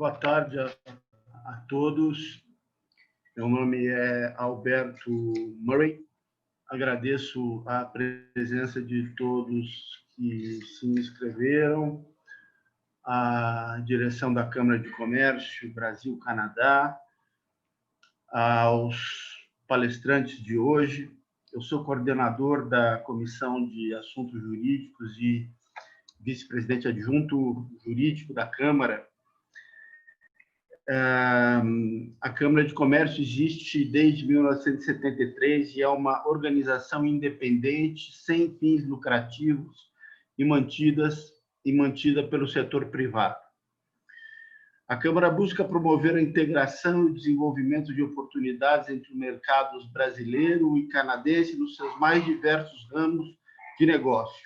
Boa tarde a todos. Meu nome é Alberto Murray. Agradeço a presença de todos que se inscreveram, a direção da Câmara de Comércio Brasil-Canadá, aos palestrantes de hoje. Eu sou coordenador da Comissão de Assuntos Jurídicos e vice-presidente adjunto jurídico da Câmara. A Câmara de Comércio existe desde 1973 e é uma organização independente, sem fins lucrativos e mantida pelo setor privado. A Câmara busca promover a integração e o desenvolvimento de oportunidades entre os mercados brasileiro e canadense nos seus mais diversos ramos de negócio,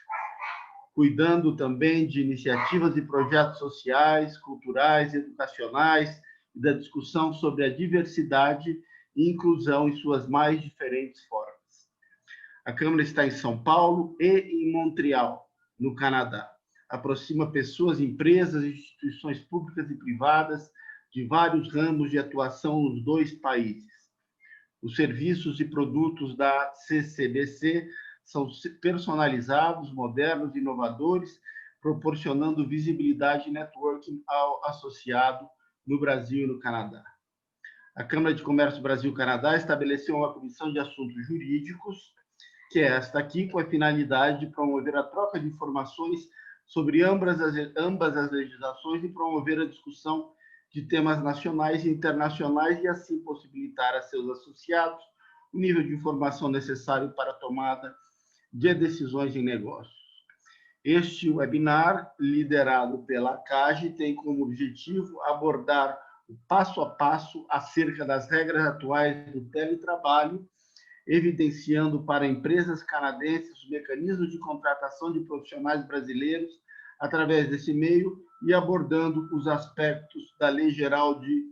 cuidando também de iniciativas e projetos sociais, culturais, educacionais e da discussão sobre a diversidade e inclusão em suas mais diferentes formas. A Câmara está em São Paulo e em Montreal, no Canadá. Aproxima pessoas, empresas, instituições públicas e privadas de vários ramos de atuação nos dois países. Os serviços e produtos da CCBC são personalizados, modernos, inovadores, proporcionando visibilidade e networking ao associado no Brasil e no Canadá. A Câmara de Comércio Brasil-Canadá estabeleceu uma comissão de assuntos jurídicos, que é esta aqui, com a finalidade de promover a troca de informações sobre ambas as legislações e promover a discussão de temas nacionais e internacionais e assim possibilitar a seus associados o nível de informação necessário para a tomada de decisões em negócios. Este webinar, liderado pela CAGE, tem como objetivo abordar o passo a passo acerca das regras atuais do teletrabalho, evidenciando para empresas canadenses os mecanismos de contratação de profissionais brasileiros através desse meio e abordando os aspectos da Lei Geral de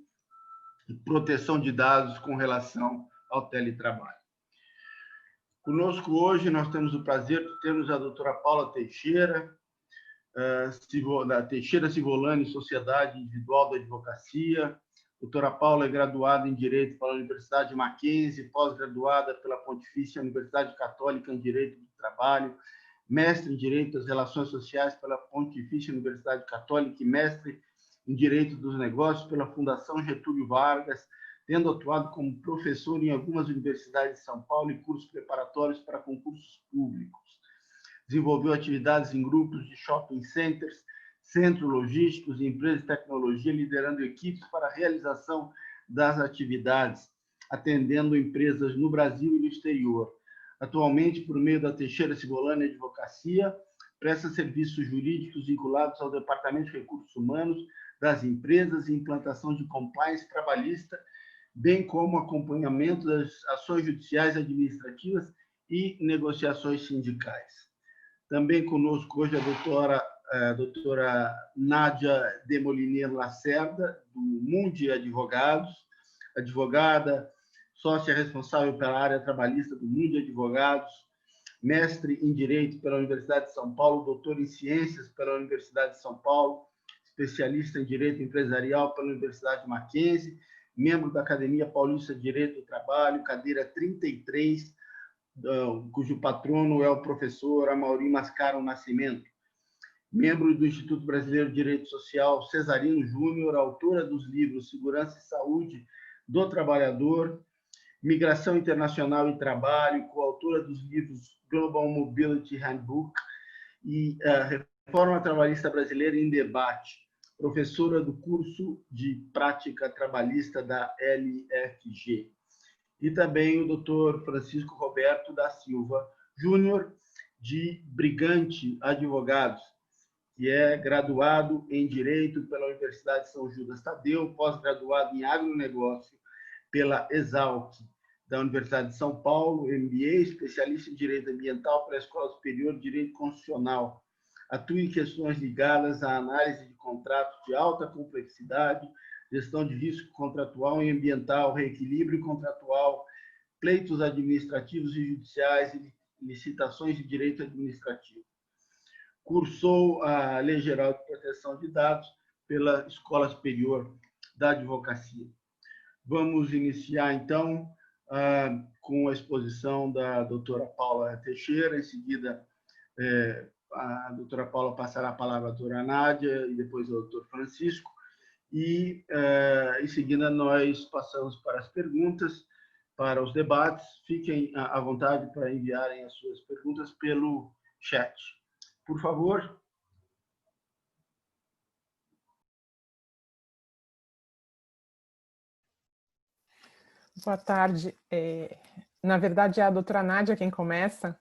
Proteção de Dados com relação ao teletrabalho. Conosco hoje nós temos o prazer de termos a doutora Paula Teixeira, da Teixeira Civolani Sociedade Individual da Advocacia. Doutora Paula é graduada em Direito pela Universidade Mackenzie, pós-graduada pela Pontifícia Universidade Católica em Direito do Trabalho, mestre em Direito das Relações Sociais pela Pontifícia Universidade Católica e mestre em Direito dos Negócios pela Fundação Getúlio Vargas, tendo atuado como professor em algumas universidades de São Paulo e cursos preparatórios para concursos públicos. Desenvolveu atividades em grupos de shopping centers, centros logísticos e empresas de tecnologia, liderando equipes para a realização das atividades, atendendo empresas no Brasil e no exterior. Atualmente, por meio da Teixeira Civolani Advocacia, presta serviços jurídicos vinculados ao Departamento de Recursos Humanos das empresas e implantação de compliance trabalhista, bem como acompanhamento das ações judiciais administrativas e negociações sindicais. Também conosco hoje a doutora Nádia Demoliner Lacerda, do Mundi Advogados, advogada, sócia responsável pela área trabalhista do Mundi Advogados, mestre em Direito pela Universidade de São Paulo, doutor em Ciências pela Universidade de São Paulo, especialista em Direito Empresarial pela Universidade Mackenzie, membro da Academia Paulista de Direito do Trabalho, cadeira 33, cujo patrono é o professor Amaury Mascaro Nascimento, membro do Instituto Brasileiro de Direito Social Cesarino Júnior, autora dos livros Segurança e Saúde do Trabalhador, Migração Internacional e Trabalho, coautora dos livros Global Mobility Handbook e Reforma Trabalhista Brasileira em Debate, professora do curso de Prática Trabalhista da LFG. E também o doutor Francisco Roberto da Silva Júnior, de Brigante Advogados, que é graduado em Direito pela Universidade de São Judas Tadeu, pós-graduado em Agronegócio pela Exalc, da Universidade de São Paulo, MBA, especialista em Direito Ambiental pela Escola Superior de Direito Constitucional. Atua em questões ligadas à análise de contratos de alta complexidade, gestão de risco contratual e ambiental, reequilíbrio contratual, pleitos administrativos e judiciais e licitações de direito administrativo. Cursou a Lei Geral de Proteção de Dados pela Escola Superior da Advocacia. Vamos iniciar, então, com a exposição da doutora Paula Teixeira. Em seguida, a doutora Paula passará a palavra à doutora Nádia e depois ao doutor Francisco. E, em seguida, nós passamos para as perguntas, para os debates. Fiquem à vontade para enviarem as suas perguntas pelo chat. Por favor. Boa tarde. Na verdade, é a doutora Nádia quem começa.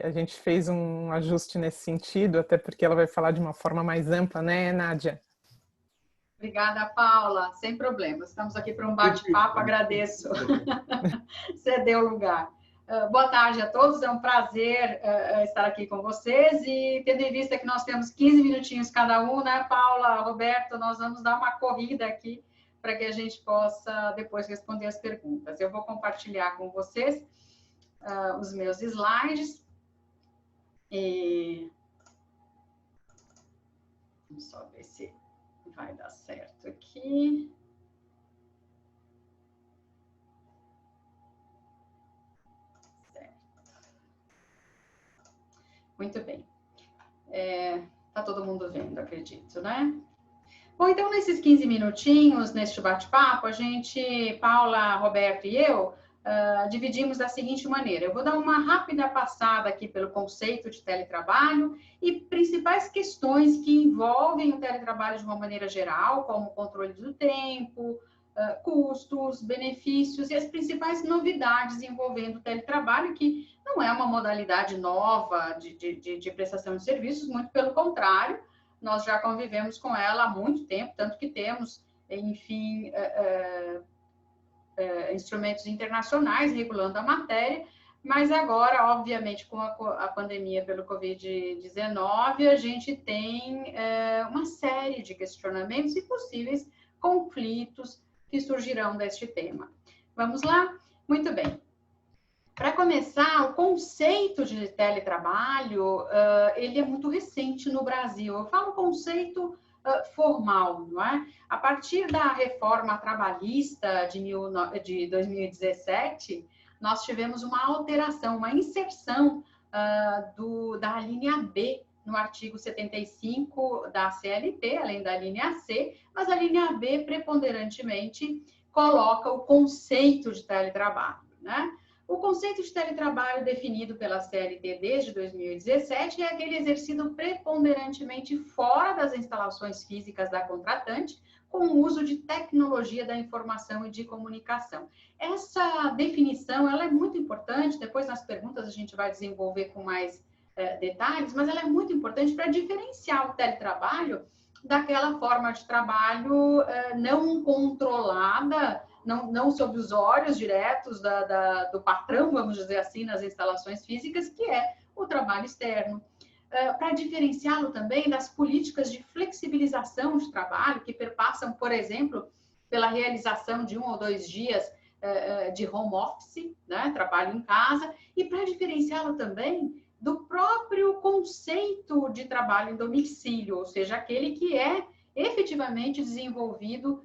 A gente fez um ajuste nesse sentido, até porque ela vai falar de uma forma mais ampla, né, Nádia? Obrigada, Paula. Sem problemas. Estamos aqui para um bate-papo. Agradeço ceder o lugar. Boa tarde a todos. É um prazer estar aqui com vocês. E tendo em vista que nós temos 15 minutinhos cada um, né, Paula, Roberto, nós vamos dar uma corrida aqui para que a gente possa depois responder as perguntas. Eu vou compartilhar com vocês os meus slides. E vamos só ver se vai dar certo aqui. Certo. Muito bem. Tá todo mundo vendo, acredito, né? Bom, então, nesses 15 minutinhos, neste bate-papo, a gente, Paula, Roberto e eu, dividimos da seguinte maneira. Eu vou dar uma rápida passada aqui pelo conceito de teletrabalho e principais questões que envolvem o teletrabalho de uma maneira geral, como o controle do tempo, custos, benefícios e as principais novidades envolvendo o teletrabalho, que não é uma modalidade nova de prestação de serviços, muito pelo contrário, nós já convivemos com ela há muito tempo, tanto que temos, enfim, instrumentos internacionais regulando a matéria, mas agora, obviamente, com a pandemia pelo Covid-19, a gente tem uma série de questionamentos e possíveis conflitos que surgirão deste tema. Vamos lá? Muito bem. Para começar, o conceito de teletrabalho, ele é muito recente no Brasil. Eu falo conceito formal, não é? A partir da reforma trabalhista de 2017, nós tivemos uma alteração, uma inserção da linha B no artigo 75 da CLT, além da linha C, mas a linha B preponderantemente coloca o conceito de teletrabalho, né? O conceito de teletrabalho definido pela CLT desde 2017 é aquele exercido preponderantemente fora das instalações físicas da contratante, com o uso de tecnologia da informação e de comunicação. Essa definição ela é muito importante, depois nas perguntas a gente vai desenvolver com mais detalhes, mas ela é muito importante para diferenciar o teletrabalho daquela forma de trabalho não controlada, não sob os olhos diretos do patrão, vamos dizer assim, nas instalações físicas, que é o trabalho externo. Para diferenciá-lo também das políticas de flexibilização de trabalho, que perpassam, por exemplo, pela realização de 1 ou 2 dias de home office, né, trabalho em casa, e para diferenciá-lo também do próprio conceito de trabalho em domicílio, ou seja, aquele que é efetivamente desenvolvido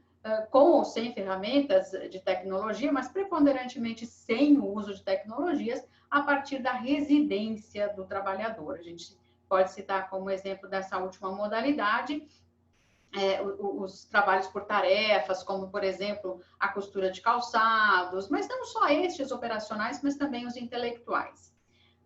com ou sem ferramentas de tecnologia, mas preponderantemente sem o uso de tecnologias, a partir da residência do trabalhador. A gente pode citar como exemplo dessa última modalidade os trabalhos por tarefas, como, por exemplo, a costura de calçados, mas não só estes operacionais, mas também os intelectuais.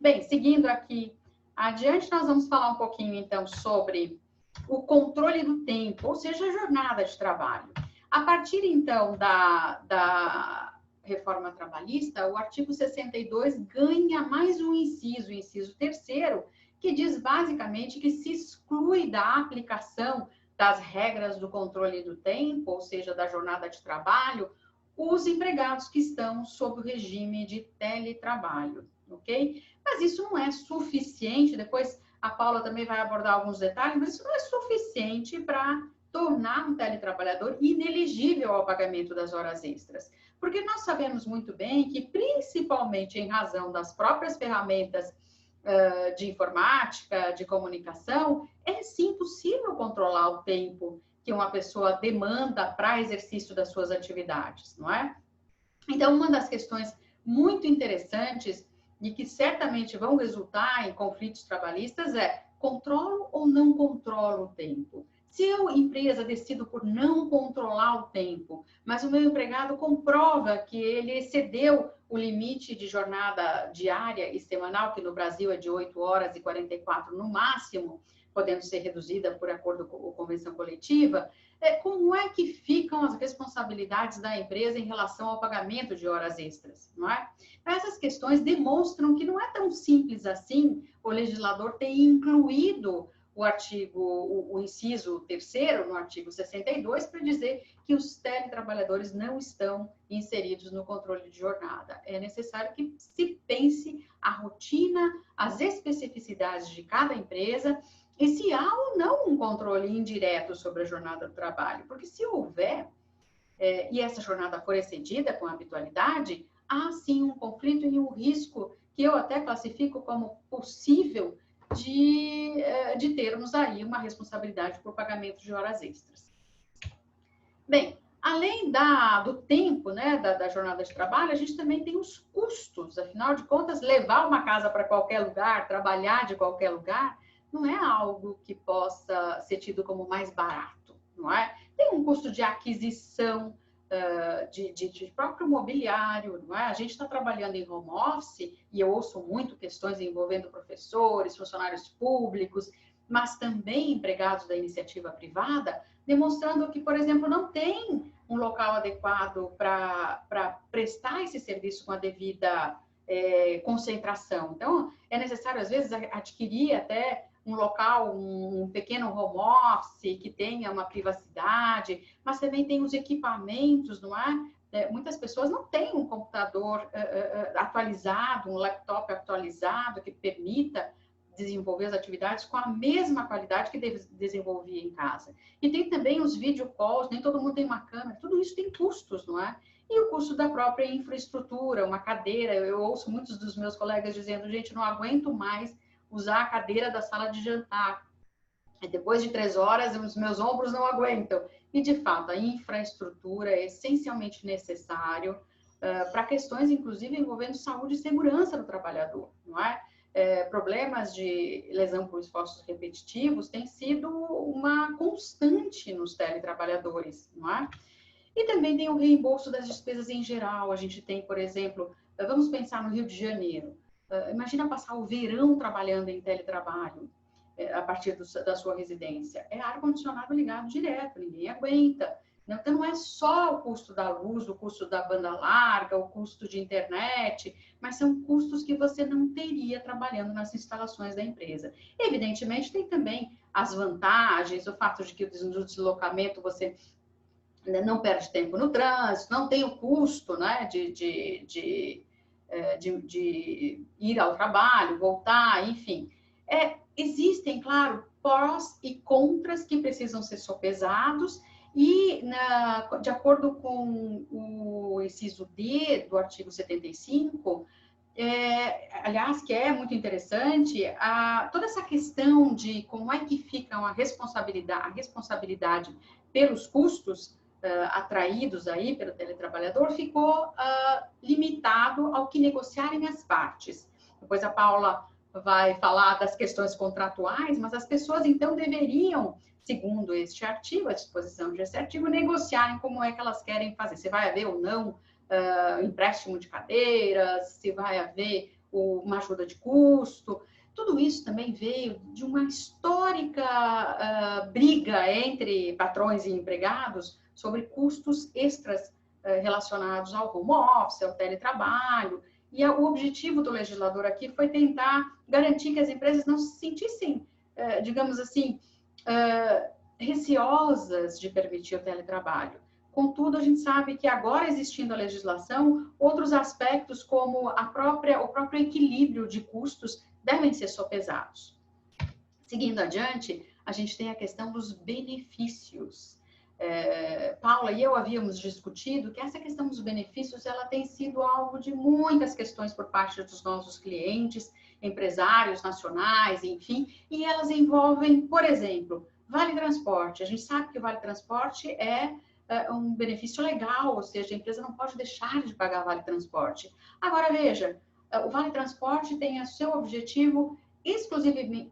Bem, seguindo aqui adiante, nós vamos falar um pouquinho, então, sobre o controle do tempo, ou seja, a jornada de trabalho. A partir, então, da reforma trabalhista, o artigo 62 ganha mais um inciso, o inciso 3º, que diz basicamente que se exclui da aplicação das regras do controle do tempo, ou seja, da jornada de trabalho, os empregados que estão sob o regime de teletrabalho, ok? Mas isso não é suficiente, depois a Paula também vai abordar alguns detalhes, mas isso não é suficiente para tornar um teletrabalhador inelegível ao pagamento das horas extras. Porque nós sabemos muito bem que, principalmente em razão das próprias ferramentas de informática, de comunicação, é sim possível controlar o tempo que uma pessoa demanda para exercício das suas atividades, não é? Então, uma das questões muito interessantes e que certamente vão resultar em conflitos trabalhistas é: controlo ou não controlo o tempo? Se eu, empresa, decido por não controlar o tempo, mas o meu empregado comprova que ele excedeu o limite de jornada diária e semanal, que no Brasil é de 8 horas e 44 no máximo, podendo ser reduzida por acordo com a convenção coletiva, como é que ficam as responsabilidades da empresa em relação ao pagamento de horas extras, não é? Essas questões demonstram que não é tão simples assim o legislador ter incluído o inciso 3º no artigo 62 para dizer que os teletrabalhadores não estão inseridos no controle de jornada. É necessário que se pense a rotina, as especificidades de cada empresa e se há ou não um controle indireto sobre a jornada do trabalho. Porque se houver, e essa jornada for excedida com habitualidade, há sim um conflito e um risco que eu até classifico como possível de termos aí uma responsabilidade por pagamento de horas extras. Bem, além do tempo, né, da jornada de trabalho, a gente também tem os custos. Afinal de contas, levar uma casa para qualquer lugar, trabalhar de qualquer lugar, não é algo que possa ser tido como mais barato, não é? Tem um custo de aquisição de próprio mobiliário, não é? A gente está trabalhando em home office e eu ouço muito questões envolvendo professores, funcionários públicos, mas também empregados da iniciativa privada, demonstrando que, por exemplo, não tem um local adequado para prestar esse serviço com a devida concentração. Então, é necessário, às vezes, adquirir até um local, um pequeno home office que tenha uma privacidade, mas também tem os equipamentos, não é? Muitas pessoas não têm um computador atualizado, um laptop atualizado que permita desenvolver as atividades com a mesma qualidade que desenvolvia em casa. E tem também os video calls, nem todo mundo tem uma câmera, tudo isso tem custos, não é? E o custo da própria infraestrutura, uma cadeira. Eu ouço muitos dos meus colegas dizendo: gente, não aguento mais usar a cadeira da sala de jantar. E depois de 3 horas, os meus ombros não aguentam. E, de fato, a infraestrutura é essencialmente necessário para questões, inclusive, envolvendo saúde e segurança do trabalhador, não é? Problemas de lesão por esforços repetitivos têm sido uma constante nos teletrabalhadores, não é? E também tem o reembolso das despesas em geral. A gente tem, por exemplo, vamos pensar no Rio de Janeiro. Imagina passar o verão trabalhando em teletrabalho a partir da sua residência. É ar-condicionado ligado direto, ninguém aguenta. Então, não é só o custo da luz, o custo da banda larga, o custo de internet, mas são custos que você não teria trabalhando nas instalações da empresa. Evidentemente, tem também as vantagens, o fato de que no deslocamento você não perde tempo no trânsito, não tem o custo, né, de ir ao trabalho, voltar, enfim. Existem, claro, prós e contras que precisam ser sopesados e, de acordo com o inciso D do artigo 75, aliás, que é muito interessante, toda essa questão de como é que fica a responsabilidade pelos custos atraídos aí pelo teletrabalhador ficou limitado ao que negociarem as partes. Depois a Paula vai falar das questões contratuais, mas as pessoas então deveriam, segundo este artigo, a disposição desse artigo, negociarem como é que elas querem fazer. Se vai haver ou não empréstimo de cadeiras, se vai haver uma ajuda de custo. Tudo isso também veio de uma histórica briga entre patrões e empregados sobre custos extras relacionados ao home office, ao teletrabalho. E o objetivo do legislador aqui foi tentar garantir que as empresas não se sentissem, digamos assim, receosas de permitir o teletrabalho. Contudo, a gente sabe que agora, existindo a legislação, outros aspectos como o próprio equilíbrio de custos devem ser sopesados. Seguindo adiante, a gente tem a questão dos benefícios. Paula e eu havíamos discutido que essa questão dos benefícios ela tem sido alvo de muitas questões por parte dos nossos clientes, empresários nacionais, enfim, e elas envolvem, por exemplo, Vale transporte. A gente sabe que o vale transporte é um benefício legal, ou seja, a empresa não pode deixar de pagar vale transporte. Agora, veja, o vale transporte tem o seu objetivo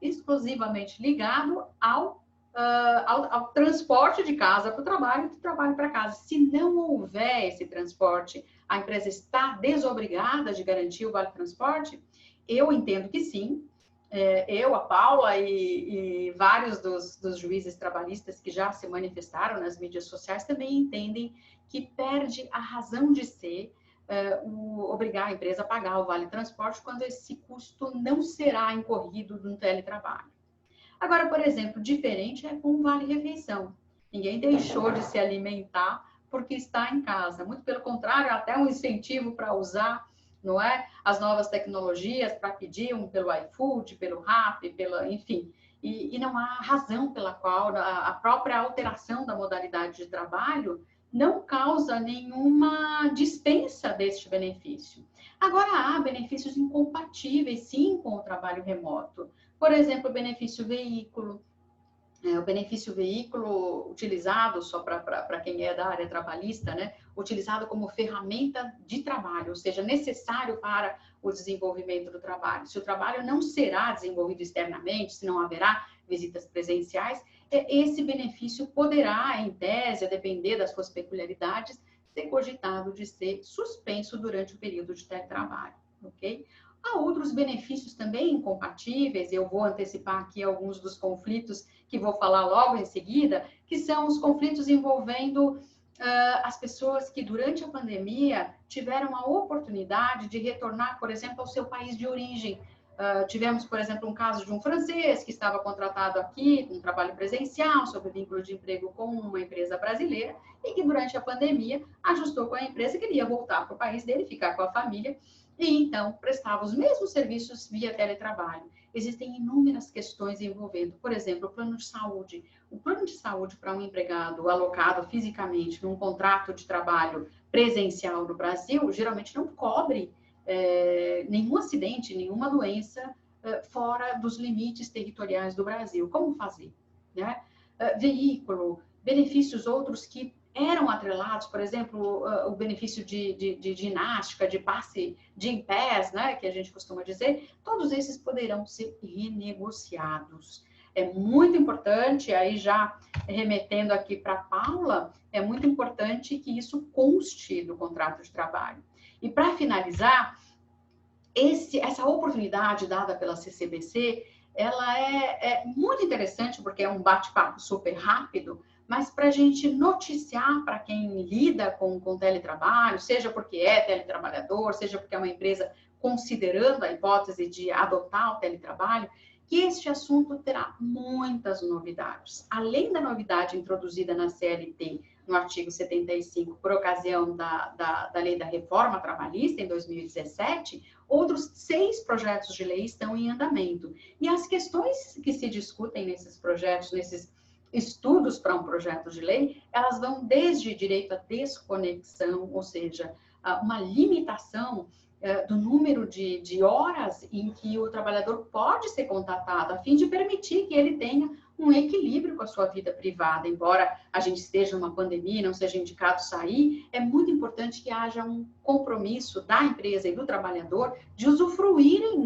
exclusivamente ligado ao transporte de casa para o trabalho e do trabalho para casa. Se não houver esse transporte, a empresa está desobrigada de garantir o vale transporte? Eu entendo que sim. Eu, a Paula e vários dos juízes trabalhistas que já se manifestaram nas mídias sociais também entendem que perde a razão de ser obrigar a empresa a pagar o vale transporte quando esse custo não será incorrido no teletrabalho. Agora, por exemplo, diferente é com o vale-refeição. Ninguém deixou de se alimentar porque está em casa. Muito pelo contrário, até um incentivo para usar, não é? As novas tecnologias para pedir pelo iFood, pelo Rappi, enfim. E não há razão pela qual a própria alteração da modalidade de trabalho não causa nenhuma dispensa deste benefício. Agora, há benefícios incompatíveis, sim, com o trabalho remoto. Por exemplo, o benefício veículo. O benefício veículo utilizado, só para quem é da área trabalhista, né? Utilizado como ferramenta de trabalho, ou seja, necessário para o desenvolvimento do trabalho. Se o trabalho não será desenvolvido externamente, se não haverá visitas presenciais, esse benefício poderá, em tese, a depender das suas peculiaridades, ser cogitado de ser suspenso durante o período de teletrabalho, ok? Há outros benefícios também incompatíveis, eu vou antecipar aqui alguns dos conflitos que vou falar logo em seguida, que são os conflitos envolvendo as pessoas que durante a pandemia tiveram a oportunidade de retornar, por exemplo, ao seu país de origem. Tivemos, por exemplo, um caso de um francês que estava contratado aqui, com um trabalho presencial, sob vínculo de emprego com uma empresa brasileira, e que durante a pandemia ajustou com a empresa, queria voltar para o país dele, ficar com a família, e então prestava os mesmos serviços via teletrabalho. Existem inúmeras questões envolvendo, por exemplo, o plano de saúde. O plano de saúde para um empregado alocado fisicamente num contrato de trabalho presencial no Brasil, geralmente não cobre nenhum acidente, nenhuma doença fora dos limites territoriais do Brasil. Como fazer? Né? Veículo, benefícios outros que eram atrelados, por exemplo, o benefício de ginástica, de passe de em pés, né, que a gente costuma dizer, todos esses poderão ser renegociados. É muito importante, aí já remetendo aqui para a Paula, é muito importante que isso conste do contrato de trabalho. E para finalizar, essa oportunidade dada pela CCBC, ela é muito interessante, porque é um bate-papo super rápido, mas para a gente noticiar para quem lida com teletrabalho, seja porque é teletrabalhador, seja porque é uma empresa considerando a hipótese de adotar o teletrabalho, que este assunto terá muitas novidades. Além da novidade introduzida na CLT, no artigo 75, por ocasião da lei da reforma trabalhista, em 2017, outros 6 projetos de lei estão em andamento. E as questões que se discutem nesses projetos, nesses estudos para um projeto de lei, elas vão desde direito à desconexão, ou seja, uma limitação do número de horas em que o trabalhador pode ser contatado, a fim de permitir que ele tenha um equilíbrio com a sua vida privada. Embora a gente esteja numa pandemia, não seja indicado sair, é muito importante que haja um compromisso da empresa e do trabalhador de usufruírem,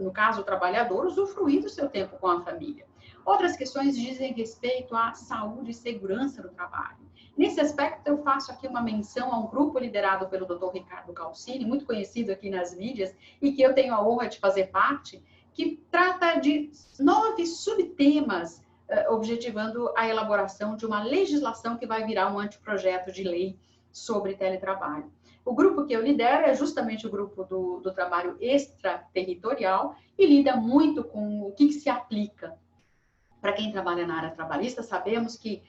no caso o trabalhador, usufruir do seu tempo com a família. Outras questões dizem respeito à saúde e segurança do trabalho. Nesse aspecto, eu faço aqui uma menção a um grupo liderado pelo Dr. Ricardo Calcini, muito conhecido aqui nas mídias, e que eu tenho a honra de fazer parte, que trata de 9 subtemas, objetivando a elaboração de uma legislação que vai virar um anteprojeto de lei sobre teletrabalho. O grupo que eu lidero é justamente o grupo do trabalho extraterritorial e lida muito com o que se aplica. Para quem trabalha na área trabalhista, sabemos que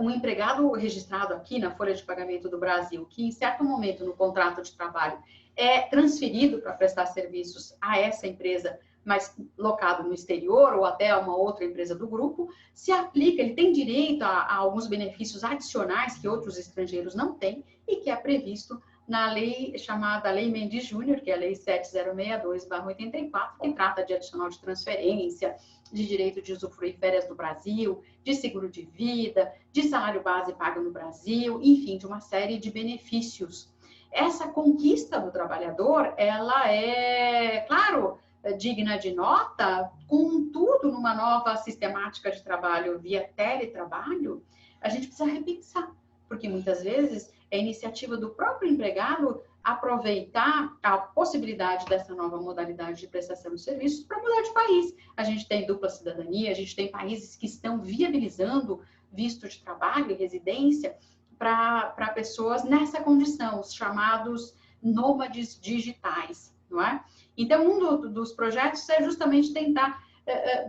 um empregado registrado aqui na Folha de Pagamento do Brasil, que em certo momento no contrato de trabalho é transferido para prestar serviços a essa empresa, mas locado no exterior ou até a uma outra empresa do grupo, se aplica, ele tem direito a alguns benefícios adicionais que outros estrangeiros não têm e que é previsto na lei chamada Lei Mendes Júnior, que é a Lei 7062/84, que trata de adicional de transferência, de direito de usufruir férias no Brasil, de seguro de vida, de salário base pago no Brasil, enfim, de uma série de benefícios. Essa conquista do trabalhador, ela é, claro, digna de nota, contudo, numa nova sistemática de trabalho via teletrabalho, a gente precisa repensar, porque muitas vezes é iniciativa do próprio empregado aproveitar a possibilidade dessa nova modalidade de prestação de serviços para mudar de país. A gente tem dupla cidadania, a gente tem países que estão viabilizando visto de trabalho e residência para pessoas nessa condição, os chamados nômades digitais, não é? Então, um dos projetos é justamente tentar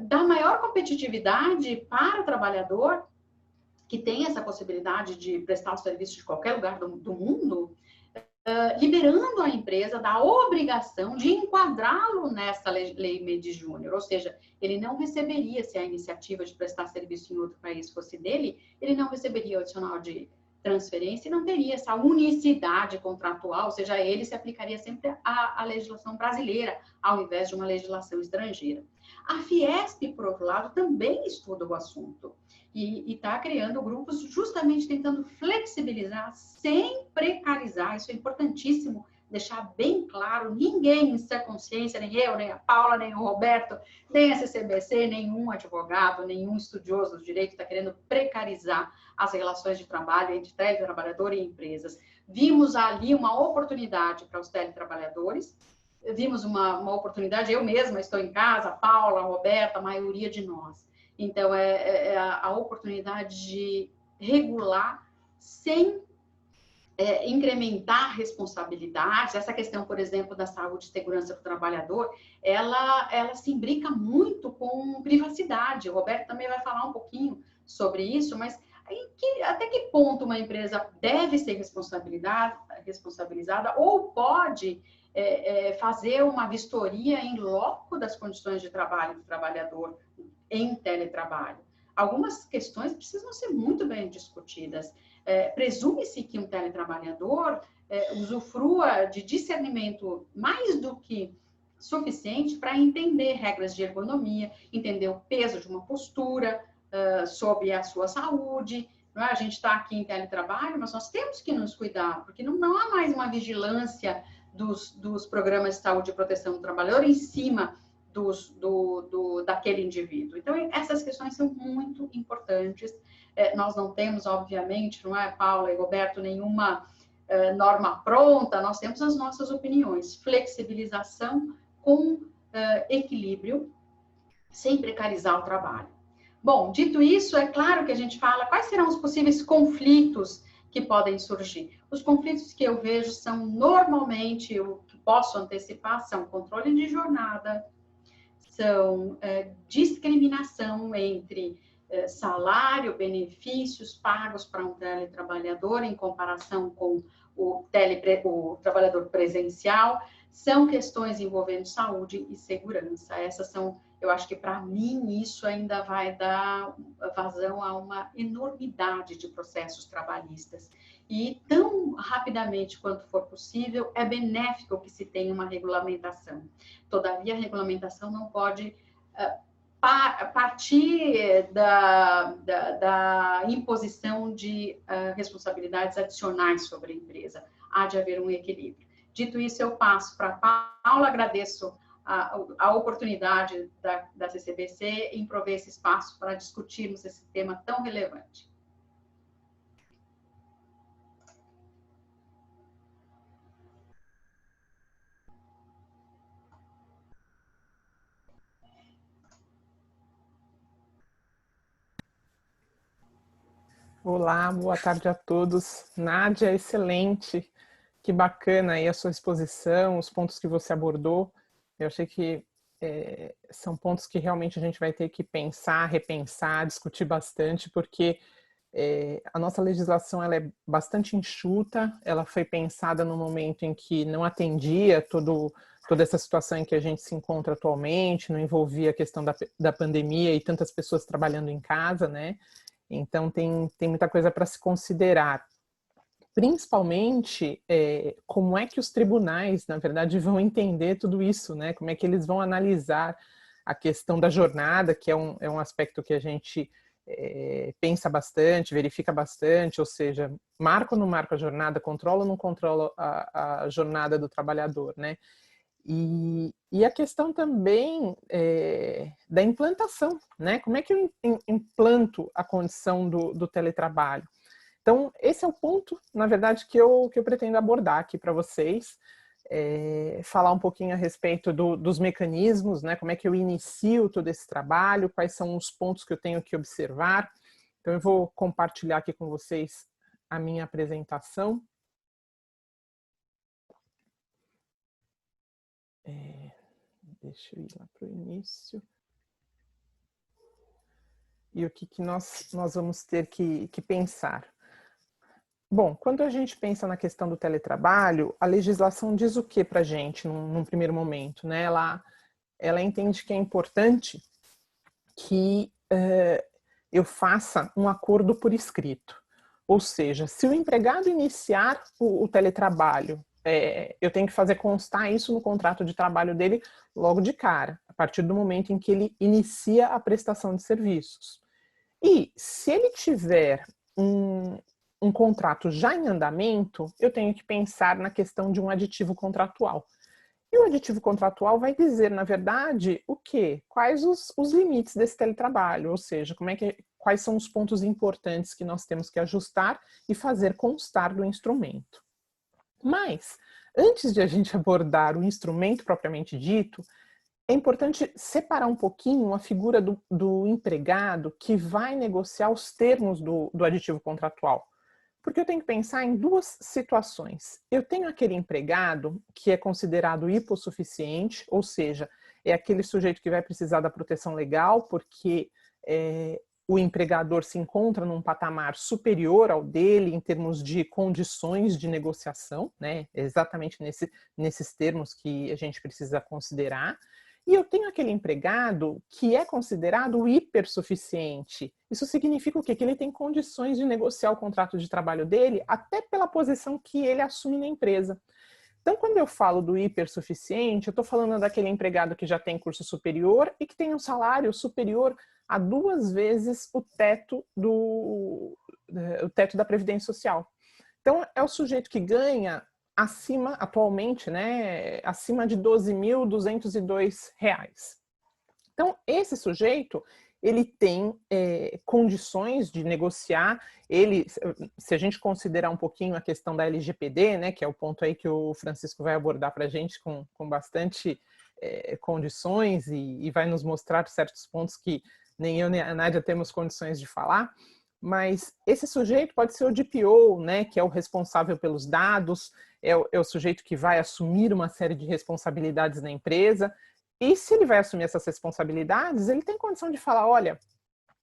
dar maior competitividade para o trabalhador que tem essa possibilidade de prestar o serviço de qualquer lugar do mundo, liberando a empresa da obrigação de enquadrá-lo nessa lei Mendes Júnior, ou seja, ele não receberia, se a iniciativa de prestar serviço em outro país fosse dele, ele não receberia o adicional de transferência e não teria essa unicidade contratual, ou seja, ele se aplicaria sempre à legislação brasileira, ao invés de uma legislação estrangeira. A Fiesp, por outro lado, também estuda o assunto e está criando grupos justamente tentando flexibilizar sem precarizar. Isso é importantíssimo deixar bem claro. Ninguém em sua consciência, nem eu, nem a Paula, nem o Roberto, nem a CCBC, nenhum advogado, nenhum estudioso do direito está querendo precarizar as relações de trabalho entre teletrabalhador e empresas. Vimos ali uma oportunidade para os teletrabalhadores, vimos uma oportunidade, eu mesma estou em casa, a Paula, a Roberta, a maioria de nós. Então, é a oportunidade de regular sem incrementar responsabilidades. Essa questão, por exemplo, da saúde e segurança do trabalhador, ela se imbrica muito com privacidade. O Roberto também vai falar um pouquinho sobre isso, mas até que ponto uma empresa deve ser responsabilizada ou pode fazer uma vistoria em loco das condições de trabalho do trabalhador em teletrabalho. Algumas questões precisam ser muito bem discutidas. Presume-se que um teletrabalhador usufrua de discernimento mais do que suficiente para entender regras de ergonomia, entender o peso de uma postura sobre a sua saúde. Não é? A gente está aqui em teletrabalho, mas nós temos que nos cuidar, porque não há mais uma vigilância dos programas de saúde e proteção do trabalhador em cima daquele indivíduo. Então, essas questões são muito importantes. Nós não temos, obviamente, não é, Paula e Roberto, nenhuma norma pronta, nós temos as nossas opiniões. Flexibilização com equilíbrio, sem precarizar o trabalho. Bom, dito isso, é claro que a gente fala quais serão os possíveis conflitos que podem surgir. Os conflitos que eu vejo são, normalmente, o que posso antecipar, são controle de jornada, são discriminação entre salário, benefícios pagos para um teletrabalhador em comparação com o trabalhador presencial, são questões envolvendo saúde e segurança. Essas são, eu acho que para mim isso ainda vai dar vazão a uma enormidade de processos trabalhistas. E tão rapidamente quanto for possível, é benéfico que se tenha uma regulamentação. Todavia, a regulamentação não pode partir da imposição de responsabilidades adicionais sobre a empresa. Há de haver um equilíbrio. Dito isso, eu passo para a Paula, agradeço a oportunidade da CCBC em prover esse espaço para discutirmos esse tema tão relevante. Olá, boa tarde a todos. Nádia, excelente, que bacana aí a sua exposição, os pontos que você abordou. Eu achei que são pontos que realmente a gente vai ter que pensar, repensar, discutir bastante, porque a nossa legislação ela é bastante enxuta, ela foi pensada no momento em que não atendia toda essa situação em que a gente se encontra atualmente, não envolvia a questão da pandemia e tantas pessoas trabalhando em casa, né? Então, tem muita coisa para se considerar. principalmente como é que os tribunais, na verdade, vão entender tudo isso, né? Como é que eles vão analisar a questão da jornada, que é um aspecto que a gente pensa bastante, verifica bastante, ou seja, marca ou não marca a jornada, controla ou não controla a jornada do trabalhador, né? E a questão também da implantação, né? Como é que eu implanto a condição do teletrabalho? Então, esse é o ponto, na verdade, que eu pretendo abordar aqui para vocês, falar um pouquinho a respeito dos mecanismos, né? Como é que eu inicio todo esse trabalho, quais são os pontos que eu tenho que observar. Então, eu vou compartilhar aqui com vocês a minha apresentação. Deixa eu ir lá para o início. E o que nós vamos ter que pensar? Bom, quando a gente pensa na questão do teletrabalho, a legislação diz o que para a gente num primeiro momento, né? Ela entende que é importante que eu faça um acordo por escrito. Ou seja, se o empregado iniciar o teletrabalho, eu tenho que fazer constar isso no contrato de trabalho dele logo de cara, a partir do momento em que ele inicia a prestação de serviços. E se ele tiver um contrato já em andamento, eu tenho que pensar na questão de um aditivo contratual. E o aditivo contratual vai dizer, na verdade, o quê? Quais os limites desse teletrabalho, ou seja, quais são os pontos importantes que nós temos que ajustar e fazer constar do instrumento. Mas, antes de a gente abordar o instrumento propriamente dito, é importante separar um pouquinho a figura do empregado que vai negociar os termos do aditivo contratual. Porque eu tenho que pensar em duas situações. Eu tenho aquele empregado que é considerado hipossuficiente, ou seja, é aquele sujeito que vai precisar da proteção legal porque o empregador se encontra num patamar superior ao dele em termos de condições de negociação, né? Exatamente nesses termos que a gente precisa considerar. E eu tenho aquele empregado que é considerado hipersuficiente. Isso significa o quê? Que ele tem condições de negociar o contrato de trabalho dele até pela posição que ele assume na empresa. Então, quando eu falo do hipersuficiente, eu estou falando daquele empregado que já tem curso superior e que tem um salário superior a 2 vezes o teto da Previdência Social. Então, é o sujeito que ganha atualmente, né, acima de R$ 12.202. Então, esse sujeito, ele tem condições de negociar, se a gente considerar um pouquinho a questão da LGPD, né, que é o ponto aí que o Francisco vai abordar para a gente com bastante condições e vai nos mostrar certos pontos que nem eu nem a Nádia temos condições de falar, mas esse sujeito pode ser o DPO, né, que é o responsável pelos dados, é o sujeito que vai assumir uma série de responsabilidades na empresa, e se ele vai assumir essas responsabilidades, ele tem condição de falar, olha,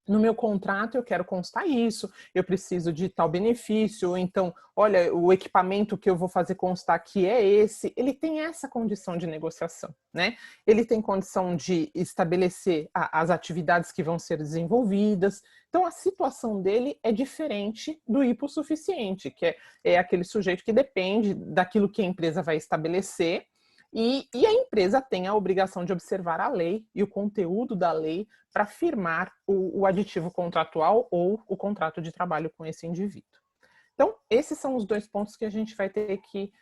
no meu contrato eu quero constar isso, eu preciso de tal benefício, ou então, olha, o equipamento que eu vou fazer constar aqui é esse. Ele tem essa condição de negociação, né? Ele tem condição de estabelecer as atividades que vão ser desenvolvidas. Então, a situação dele é diferente do hipossuficiente, que é aquele sujeito que depende daquilo que a empresa vai estabelecer, e a empresa tem a obrigação de observar a lei e o conteúdo da lei para firmar o aditivo contratual ou o contrato de trabalho com esse indivíduo. Então, esses são os 2 pontos que a gente vai ter que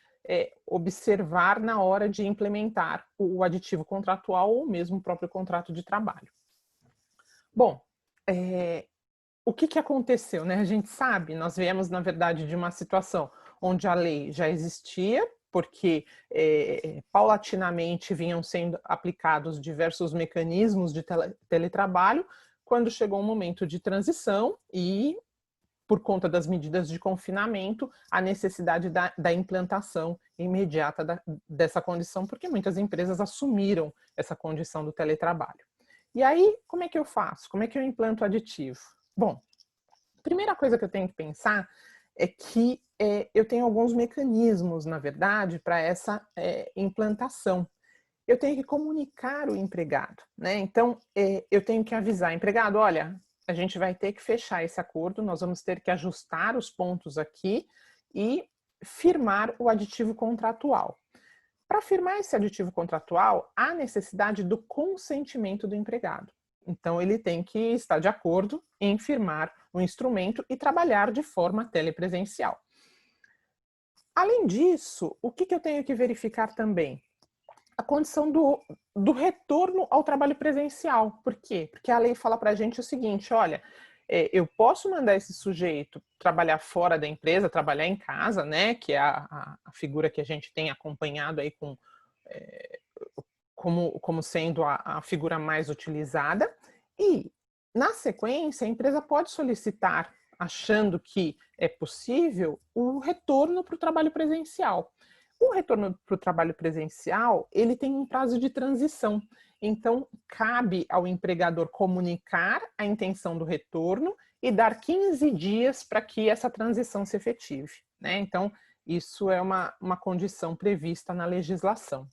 observar na hora de implementar o aditivo contratual ou mesmo o próprio contrato de trabalho. Bom, o que aconteceu, né? A gente sabe, nós viemos, na verdade, de uma situação onde a lei já existia, porque paulatinamente vinham sendo aplicados diversos mecanismos de teletrabalho, quando chegou um momento de transição e, por conta das medidas de confinamento, a necessidade da implantação imediata dessa condição, porque muitas empresas assumiram essa condição do teletrabalho. E aí, como é que eu faço? Como é que eu implanto o aditivo? Bom, a primeira coisa que eu tenho que pensar é que eu tenho alguns mecanismos, na verdade, para essa implantação. Eu tenho que comunicar o empregado, né? Então, eu tenho que avisar o empregado, olha, a gente vai ter que fechar esse acordo, nós vamos ter que ajustar os pontos aqui e firmar o aditivo contratual. Para firmar esse aditivo contratual, há necessidade do consentimento do empregado. Então, ele tem que estar de acordo em firmar o instrumento e trabalhar de forma telepresencial. Além disso, o que eu tenho que verificar também? A condição do retorno ao trabalho presencial. Por quê? Porque a lei fala para a gente o seguinte, olha, eu posso mandar esse sujeito trabalhar fora da empresa, trabalhar em casa, né, que é a figura que a gente tem acompanhado aí como sendo a figura mais utilizada, e, na sequência, a empresa pode solicitar, achando que é possível, o retorno para o trabalho presencial. O retorno para o trabalho presencial, ele tem um prazo de transição. Então, cabe ao empregador comunicar a intenção do retorno e dar 15 dias para que essa transição se efetive, né? Então, isso é uma condição prevista na legislação.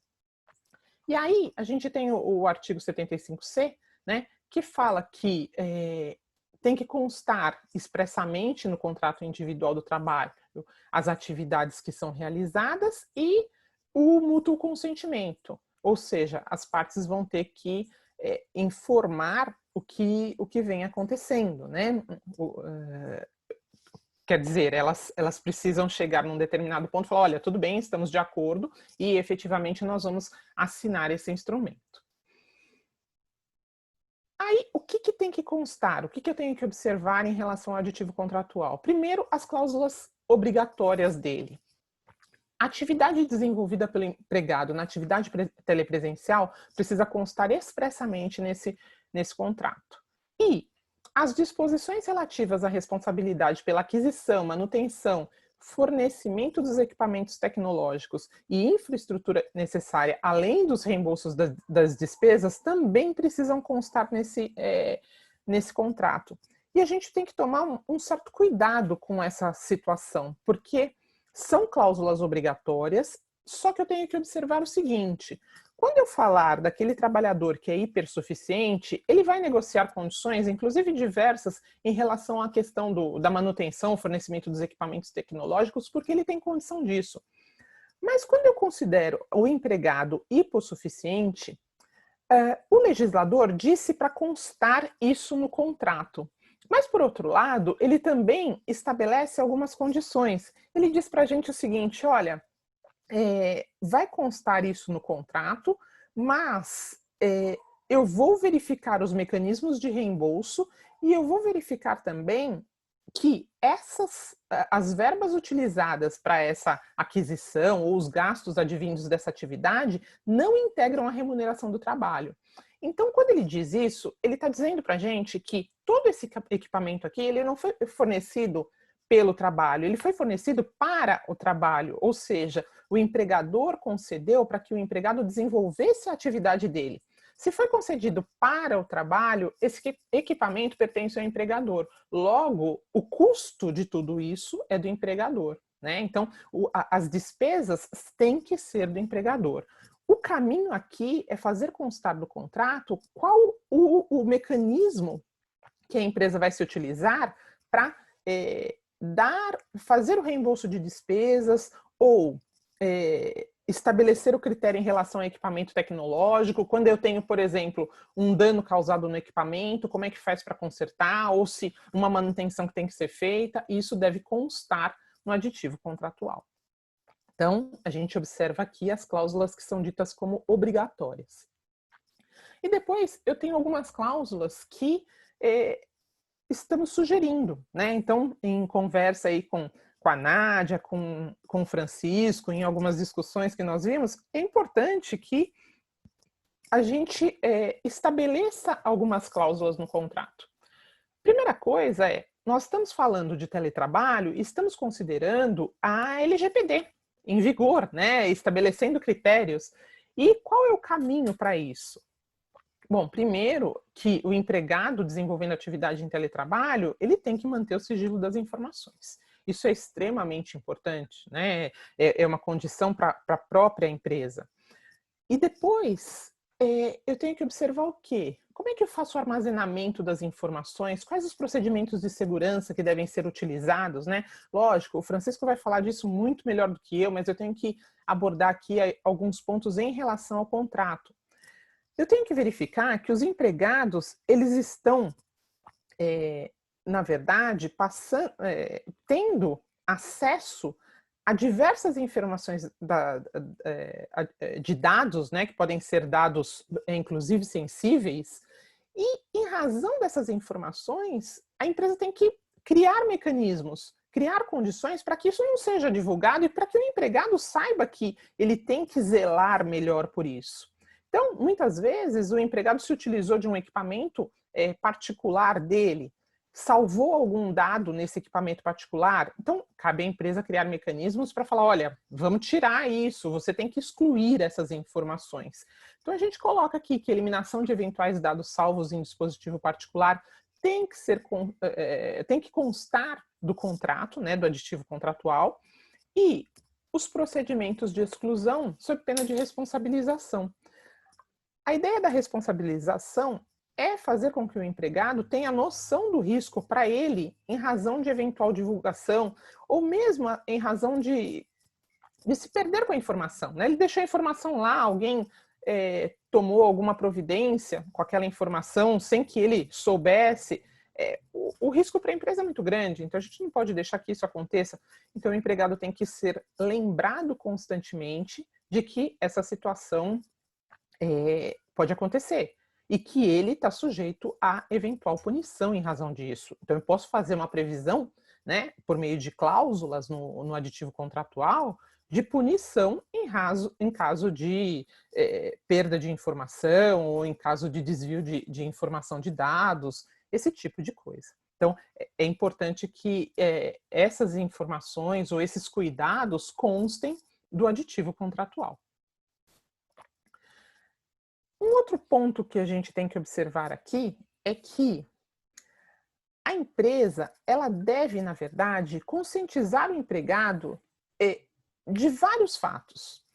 E aí, a gente tem o artigo 75C, né, que fala que tem que constar expressamente no contrato individual do trabalho as atividades que são realizadas e o mútuo consentimento. Ou seja, as partes vão ter que informar o que vem acontecendo, né? Quer dizer, elas precisam chegar num determinado ponto e falar, olha, tudo bem, estamos de acordo e efetivamente nós vamos assinar esse instrumento. Aí, o que tem que constar? O que eu tenho que observar em relação ao aditivo contratual? Primeiro, as cláusulas obrigatórias dele. A atividade desenvolvida pelo empregado na atividade telepresencial precisa constar expressamente nesse contrato. E as disposições relativas à responsabilidade pela aquisição, manutenção, fornecimento dos equipamentos tecnológicos e infraestrutura necessária, além dos reembolsos das despesas, também precisam constar nesse contrato. E a gente tem que tomar um certo cuidado com essa situação, porque são cláusulas obrigatórias, só que eu tenho que observar o seguinte: quando eu falar daquele trabalhador que é hipersuficiente, ele vai negociar condições, inclusive diversas, em relação à questão da manutenção, fornecimento dos equipamentos tecnológicos, porque ele tem condição disso. Mas quando eu considero o empregado hipossuficiente, o legislador disse para constar isso no contrato. Mas, por outro lado, ele também estabelece algumas condições. Ele diz para a gente o seguinte, olha, vai constar isso no contrato, mas eu vou verificar os mecanismos de reembolso e eu vou verificar também que as verbas utilizadas para essa aquisição ou os gastos advindos dessa atividade não integram a remuneração do trabalho. Então, quando ele diz isso, ele está dizendo para a gente que todo esse equipamento aqui, ele não foi fornecido pelo trabalho, ele foi fornecido para o trabalho, ou seja, o empregador concedeu para que o empregado desenvolvesse a atividade dele. Se foi concedido para o trabalho, esse equipamento pertence ao empregador. Logo, o custo de tudo isso é do empregador, né? Então, as despesas têm que ser do empregador. O caminho aqui é fazer constar do contrato qual o mecanismo que a empresa vai se utilizar para fazer o reembolso de despesas ou estabelecer o critério em relação ao equipamento tecnológico. Quando eu tenho, por exemplo, um dano causado no equipamento, como é que faz para consertar, ou se uma manutenção que tem que ser feita, isso deve constar no aditivo contratual. Então, a gente observa aqui as cláusulas que são ditas como obrigatórias. E depois, eu tenho algumas cláusulas que estamos sugerindo, né? Então, em conversa aí com a Nádia, com o Francisco, em algumas discussões que nós vimos, é importante que a gente estabeleça algumas cláusulas no contrato. Primeira coisa nós estamos falando de teletrabalho e estamos considerando a LGPD em vigor, né? Estabelecendo critérios. E qual é o caminho para isso? Bom, primeiro que o empregado desenvolvendo atividade em teletrabalho, ele tem que manter o sigilo das informações. Isso é extremamente importante, né? É uma condição para a própria empresa. E depois, eu tenho que observar o quê? como é que eu faço o armazenamento das informações? Quais os procedimentos de segurança que devem ser utilizados, né? Lógico, o Francisco vai falar disso muito melhor do que eu, mas eu tenho que abordar aqui alguns pontos em relação ao contrato. Eu tenho que verificar que os empregados, eles estão, na verdade, tendo acesso a diversas informações de dados, né, que podem ser dados, inclusive, sensíveis, e, em razão dessas informações, a empresa tem que criar mecanismos, criar condições para que isso não seja divulgado e para que o empregado saiba que ele tem que zelar melhor por isso. Então, muitas vezes, o empregado se utilizou de um equipamento particular dele, salvou algum dado nesse equipamento particular, então cabe à empresa criar mecanismos para falar, olha, vamos tirar isso, você tem que excluir essas informações. Então a gente coloca aqui que a eliminação de eventuais dados salvos em dispositivo particular tem que constar do contrato, né, do aditivo contratual, e os procedimentos de exclusão sob pena de responsabilização. A ideia da responsabilização é fazer com que o empregado tenha noção do risco para ele em razão de eventual divulgação ou mesmo em razão de se perder com a informação, né? Ele deixou a informação lá, alguém tomou alguma providência com aquela informação sem que ele soubesse, o risco para a empresa é muito grande, então a gente não pode deixar que isso aconteça. Então o empregado tem que ser lembrado constantemente de que essa situação pode acontecer e que ele está sujeito a eventual punição em razão disso. Então eu posso fazer uma previsão, né, por meio de cláusulas no aditivo contratual, de punição em caso de perda de informação ou em caso de desvio de informação de dados, esse tipo de coisa. Então, é importante que essas informações ou esses cuidados constem do aditivo contratual. Um outro ponto que a gente tem que observar aqui é que a empresa, ela deve, na verdade, conscientizar o empregado de vários fatos.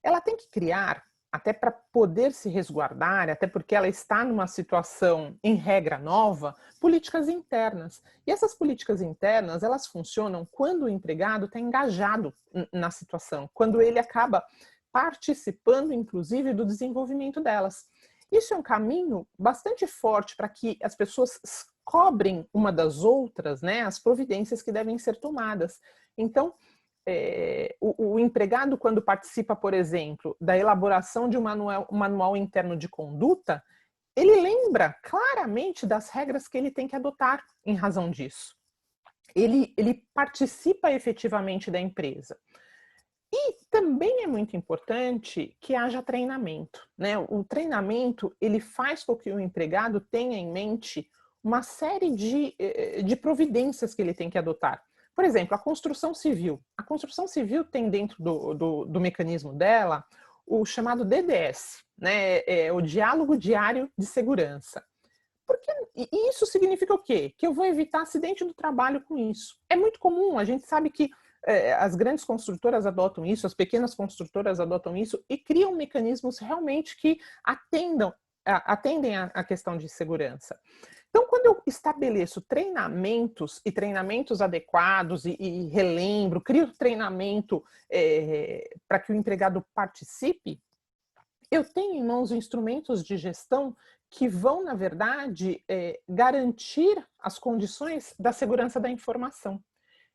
Ela tem que criar, até para poder se resguardar, até porque ela está numa situação, em regra nova, políticas internas. E essas políticas internas, elas funcionam quando o empregado está engajado na situação, quando ele acaba participando, inclusive, do desenvolvimento delas. Isso é um caminho bastante forte para que as pessoas cobrem uma das outras, né, as providências que devem ser tomadas. Então, o empregado, quando participa, por exemplo, da elaboração de um manual interno de conduta, ele lembra claramente das regras que ele tem que adotar em razão disso. Ele participa efetivamente da empresa. E também é muito importante que haja treinamento, né? O treinamento, ele faz com que o empregado tenha em mente uma série de providências que ele tem que adotar. Por exemplo, a construção civil. A construção civil tem dentro do mecanismo dela o chamado DDS, né? O Diálogo Diário de Segurança. E isso significa o quê? Que eu vou evitar acidente do trabalho com isso. É muito comum, a gente sabe que as grandes construtoras adotam isso, as pequenas construtoras adotam isso e criam mecanismos realmente que atendem à questão de segurança. Então, quando eu estabeleço treinamentos e treinamentos adequados e relembro, crio treinamento para que o empregado participe, eu tenho em mãos instrumentos de gestão que vão, na verdade, garantir as condições da segurança da informação.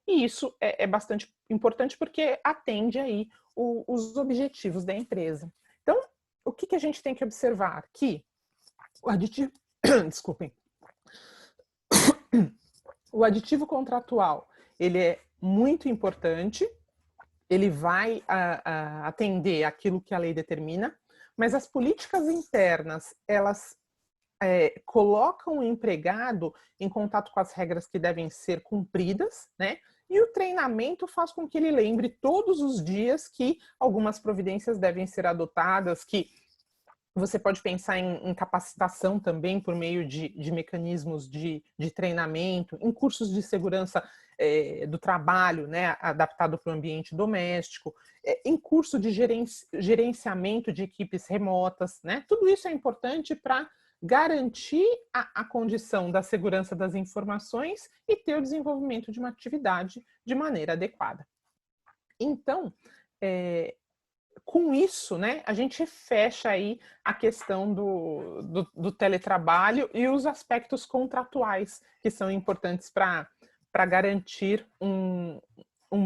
E isso é bastante importante porque atende aí os objetivos da empresa. Então, o que a gente tem que observar? Que o aditivo, desculpem, o aditivo contratual, ele é muito importante, ele vai atender aquilo que a lei determina, mas as políticas internas, elas colocam o empregado em contato com as regras que devem ser cumpridas, né? E o treinamento faz com que ele lembre todos os dias que algumas providências devem ser adotadas, que você pode pensar em capacitação também por meio de mecanismos de treinamento, em cursos de segurança do trabalho, né, adaptado para o ambiente doméstico, em curso de gerenciamento de equipes remotas, né? Tudo isso é importante para garantir a condição da segurança das informações e ter o desenvolvimento de uma atividade de maneira adequada. Então, com isso, né, a gente fecha aí a questão do teletrabalho e os aspectos contratuais que são importantes para garantir um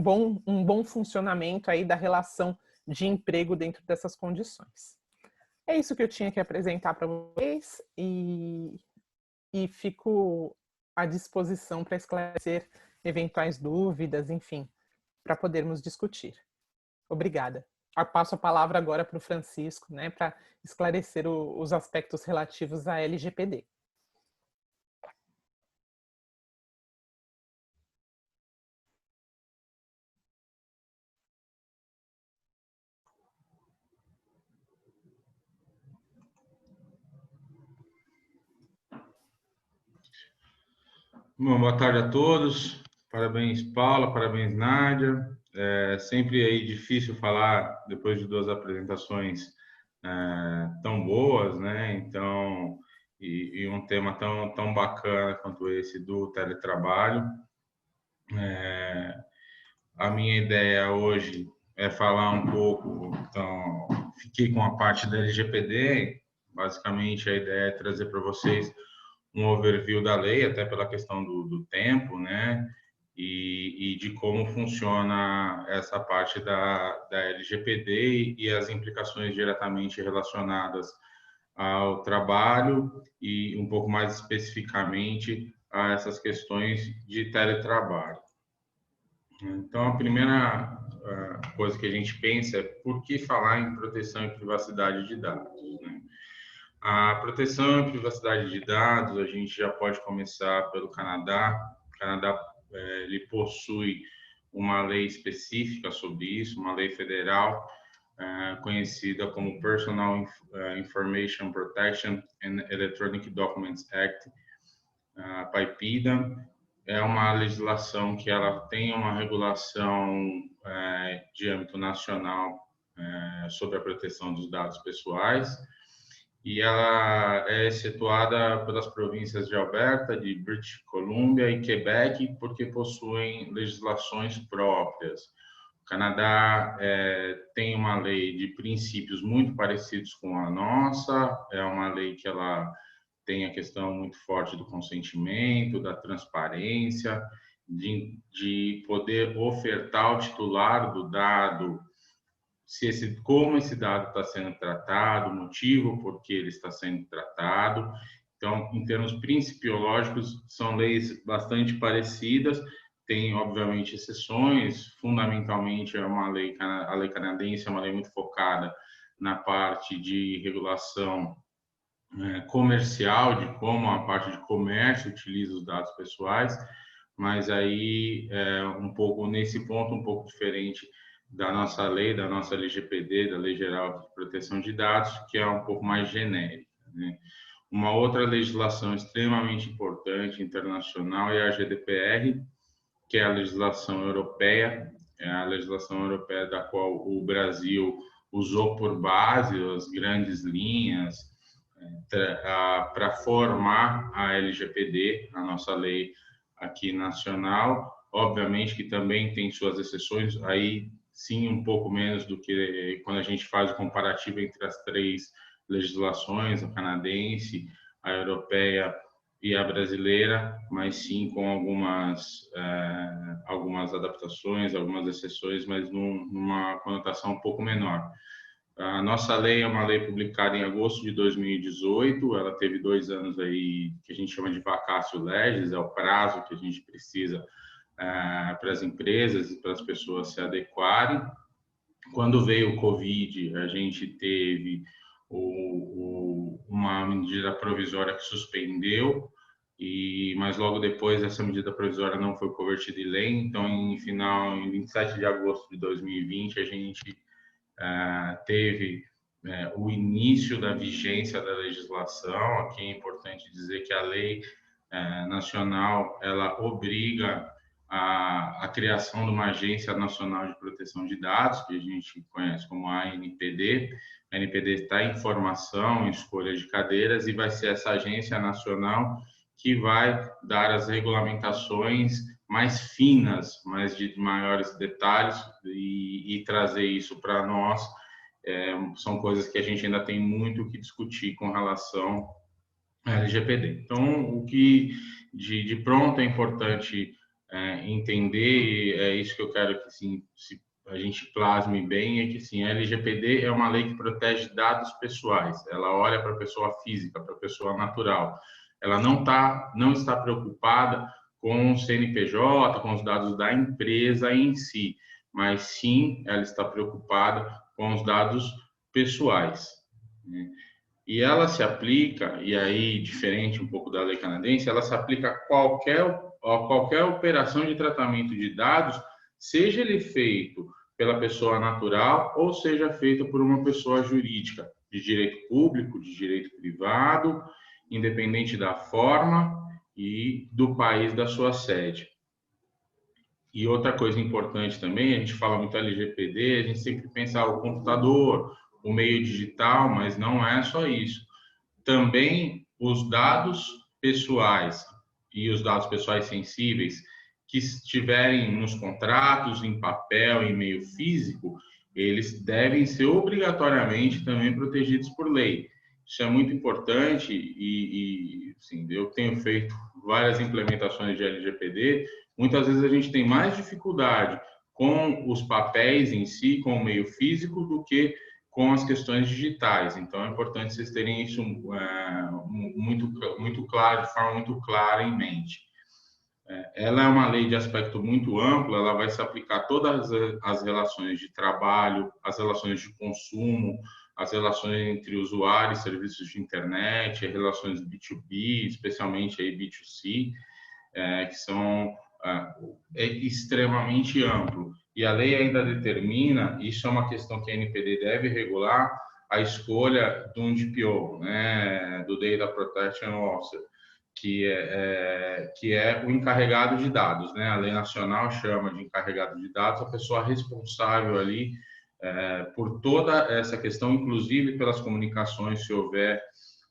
bom funcionamento aí da relação de emprego dentro dessas condições. É isso que eu tinha que apresentar para vocês e fico à disposição para esclarecer eventuais dúvidas, enfim, para podermos discutir. Obrigada. Eu passo a palavra agora para o Francisco, né, para esclarecer os aspectos relativos à LGPD. Bom, boa tarde a todos. Parabéns, Paula, parabéns, Nádia. É sempre aí difícil falar depois de duas apresentações tão boas, né? Então, e um tema tão bacana quanto esse do teletrabalho. A minha ideia hoje é falar um pouco, então, fiquei com a parte da LGPD. Basicamente, a ideia é trazer para vocês um overview da lei, até pela questão do tempo, né? E de como funciona essa parte da LGPD e as implicações diretamente relacionadas ao trabalho e um pouco mais especificamente a essas questões de teletrabalho. Então, a primeira coisa que a gente pensa é por que falar em proteção e privacidade de dados, né? A proteção e privacidade de dados, a gente já pode começar pelo Canadá. O Canadá ele possui uma lei específica sobre isso, uma lei federal conhecida como Personal Information Protection and Electronic Documents Act, PIPEDA. É uma legislação que ela tem uma regulação de âmbito nacional sobre a proteção dos dados pessoais, e ela é excetuada pelas províncias de Alberta, de British Columbia e Quebec, porque possuem legislações próprias. O Canadá tem uma lei de princípios muito parecidos com a nossa, é uma lei que ela tem a questão muito forte do consentimento, da transparência, de poder ofertar ao titular do dado como esse dado está sendo tratado, o motivo por que ele está sendo tratado. Então, em termos principiológicos, são leis bastante parecidas, tem, obviamente, exceções, fundamentalmente a lei canadense é uma lei muito focada na parte de regulação comercial, de como a parte de comércio utiliza os dados pessoais, mas aí, um pouco nesse ponto, um pouco diferente da nossa lei, da nossa LGPD, da Lei Geral de Proteção de Dados, que é um pouco mais genérica, né? Uma outra legislação extremamente importante, internacional, é a GDPR, que é a legislação europeia, da qual o Brasil usou por base as grandes linhas para formar a LGPD, a nossa lei aqui nacional. Obviamente que também tem suas exceções, aí sim um pouco menos do que quando a gente faz o comparativo entre as três legislações, a canadense, a europeia e a brasileira, mas sim com algumas adaptações, algumas exceções, mas numa conotação um pouco menor. A nossa lei é uma lei publicada em agosto de 2018, ela teve 2 anos aí que a gente chama de vacatio legis, é o prazo que a gente precisa para as empresas e para as pessoas se adequarem. Quando veio o Covid, a gente teve uma medida provisória que suspendeu, mas logo depois essa medida provisória não foi convertida em lei, então em 27 de agosto de 2020 a gente teve o início da vigência da legislação. Aqui é importante dizer que a lei nacional ela obriga a criação de uma Agência Nacional de Proteção de Dados, que a gente conhece como ANPD. A ANPD está em formação, em escolha de cadeiras, e vai ser essa agência nacional que vai dar as regulamentações mais finas, mais de maiores detalhes, e trazer isso para nós. São coisas que a gente ainda tem muito o que discutir com relação à LGPD. Então, o que de pronto é importante entender, e é isso que eu quero que a gente plasme bem, é que sim, a LGPD é uma lei que protege dados pessoais. Ela olha para a pessoa física, para a pessoa natural. Ela não está preocupada com o CNPJ, com os dados da empresa em si, mas sim, ela está preocupada com os dados pessoais, né? E ela se aplica, e aí, diferente um pouco da lei canadense, ela se aplica a qualquer operação de tratamento de dados, seja ele feito pela pessoa natural ou seja feito por uma pessoa jurídica, de direito público, de direito privado, independente da forma e do país da sua sede. E outra coisa importante também, a gente fala muito LGPD, a gente sempre pensa o computador, o meio digital, mas não é só isso. Também os dados pessoais e os dados pessoais sensíveis que estiverem nos contratos, em papel, em meio físico, eles devem ser obrigatoriamente também protegidos por lei. Isso é muito importante e sim, eu tenho feito várias implementações de LGPD. Muitas vezes a gente tem mais dificuldade com os papéis em si, com o meio físico, do que com as questões digitais. Então, é importante vocês terem isso muito claro, de forma muito clara em mente. Ela é uma lei de aspecto muito amplo, ela vai se aplicar a todas as relações de trabalho, as relações de consumo, as relações entre usuários e serviços de internet, as relações B2B, especialmente aí B2C, que são extremamente amplo. E a lei ainda determina, isso é uma questão que a NPD deve regular, a escolha de um DPO, né, do Data Protection Officer, que é o encarregado de dados, né? A lei nacional chama de encarregado de dados a pessoa responsável ali por toda essa questão, inclusive pelas comunicações, se houver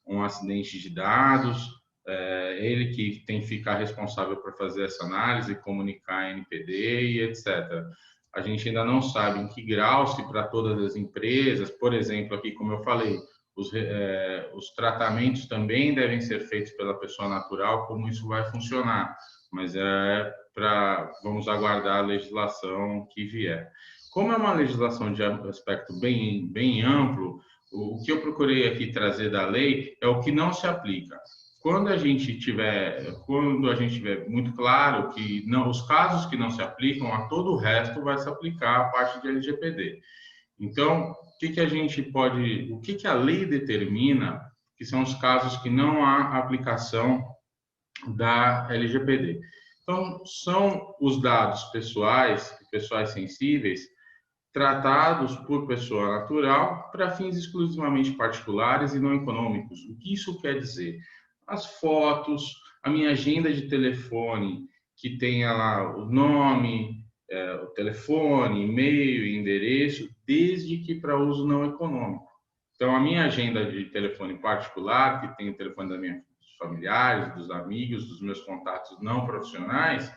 um acidente de dados, ele que tem que ficar responsável por fazer essa análise, comunicar a NPD e etc. A gente ainda não sabe em que grau, se para todas as empresas, por exemplo, aqui como eu falei, os tratamentos também devem ser feitos pela pessoa natural, como isso vai funcionar, mas vamos aguardar a legislação que vier. Como é uma legislação de aspecto bem amplo, o que eu procurei aqui trazer da lei é o que não se aplica. Quando a gente tiver muito claro que os casos que não se aplicam, a todo o resto vai se aplicar a parte de LGPD. Então, o que a lei determina que são os casos que não há aplicação da LGPD? Então, são os dados pessoais sensíveis tratados por pessoa natural para fins exclusivamente particulares e não econômicos. O que isso quer dizer? As fotos, a minha agenda de telefone, que tenha lá o nome, o telefone, e-mail e endereço, desde que para uso não econômico. Então, a minha agenda de telefone particular, que tem o telefone dos familiares, dos amigos, dos meus contatos não profissionais,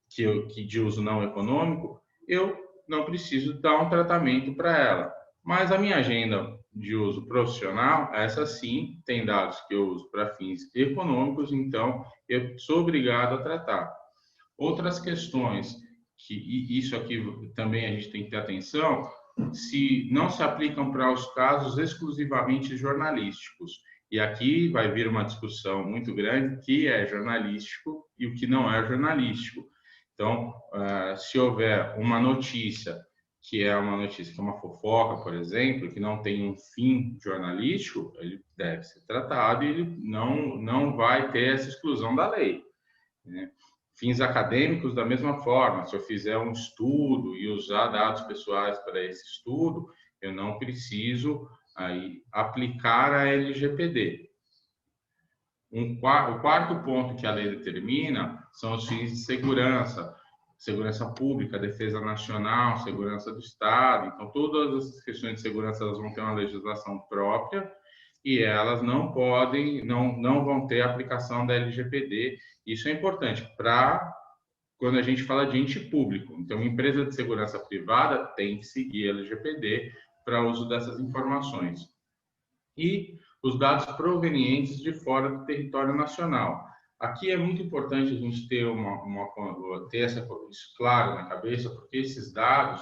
que de uso não econômico, eu não preciso dar um tratamento para ela. Mas a minha agenda de uso profissional, essa sim, tem dados que eu uso para fins econômicos, então eu sou obrigado a tratar. Outras questões, que isso aqui também a gente tem que ter atenção, se não se aplicam para os casos exclusivamente jornalísticos. E aqui vai vir uma discussão muito grande, o que é jornalístico e o que não é jornalístico. Então, se houver uma notícia que é uma fofoca, por exemplo, que não tem um fim jornalístico, ele deve ser tratado e ele não vai ter essa exclusão da lei, né? Fins acadêmicos, da mesma forma, se eu fizer um estudo e usar dados pessoais para esse estudo, eu não preciso aí aplicar a LGPD. O quarto ponto que a lei determina são os fins de segurança. segurança pública, defesa nacional, segurança do Estado. Então, todas essas questões de segurança elas vão ter uma legislação própria e elas não podem, não vão ter aplicação da LGPD. Isso é importante para quando a gente fala de ente público. Então, empresa de segurança privada tem que seguir a LGPD para uso dessas informações. E os dados provenientes de fora do território nacional. Aqui é muito importante a gente ter ter isso claro na cabeça, porque esses dados,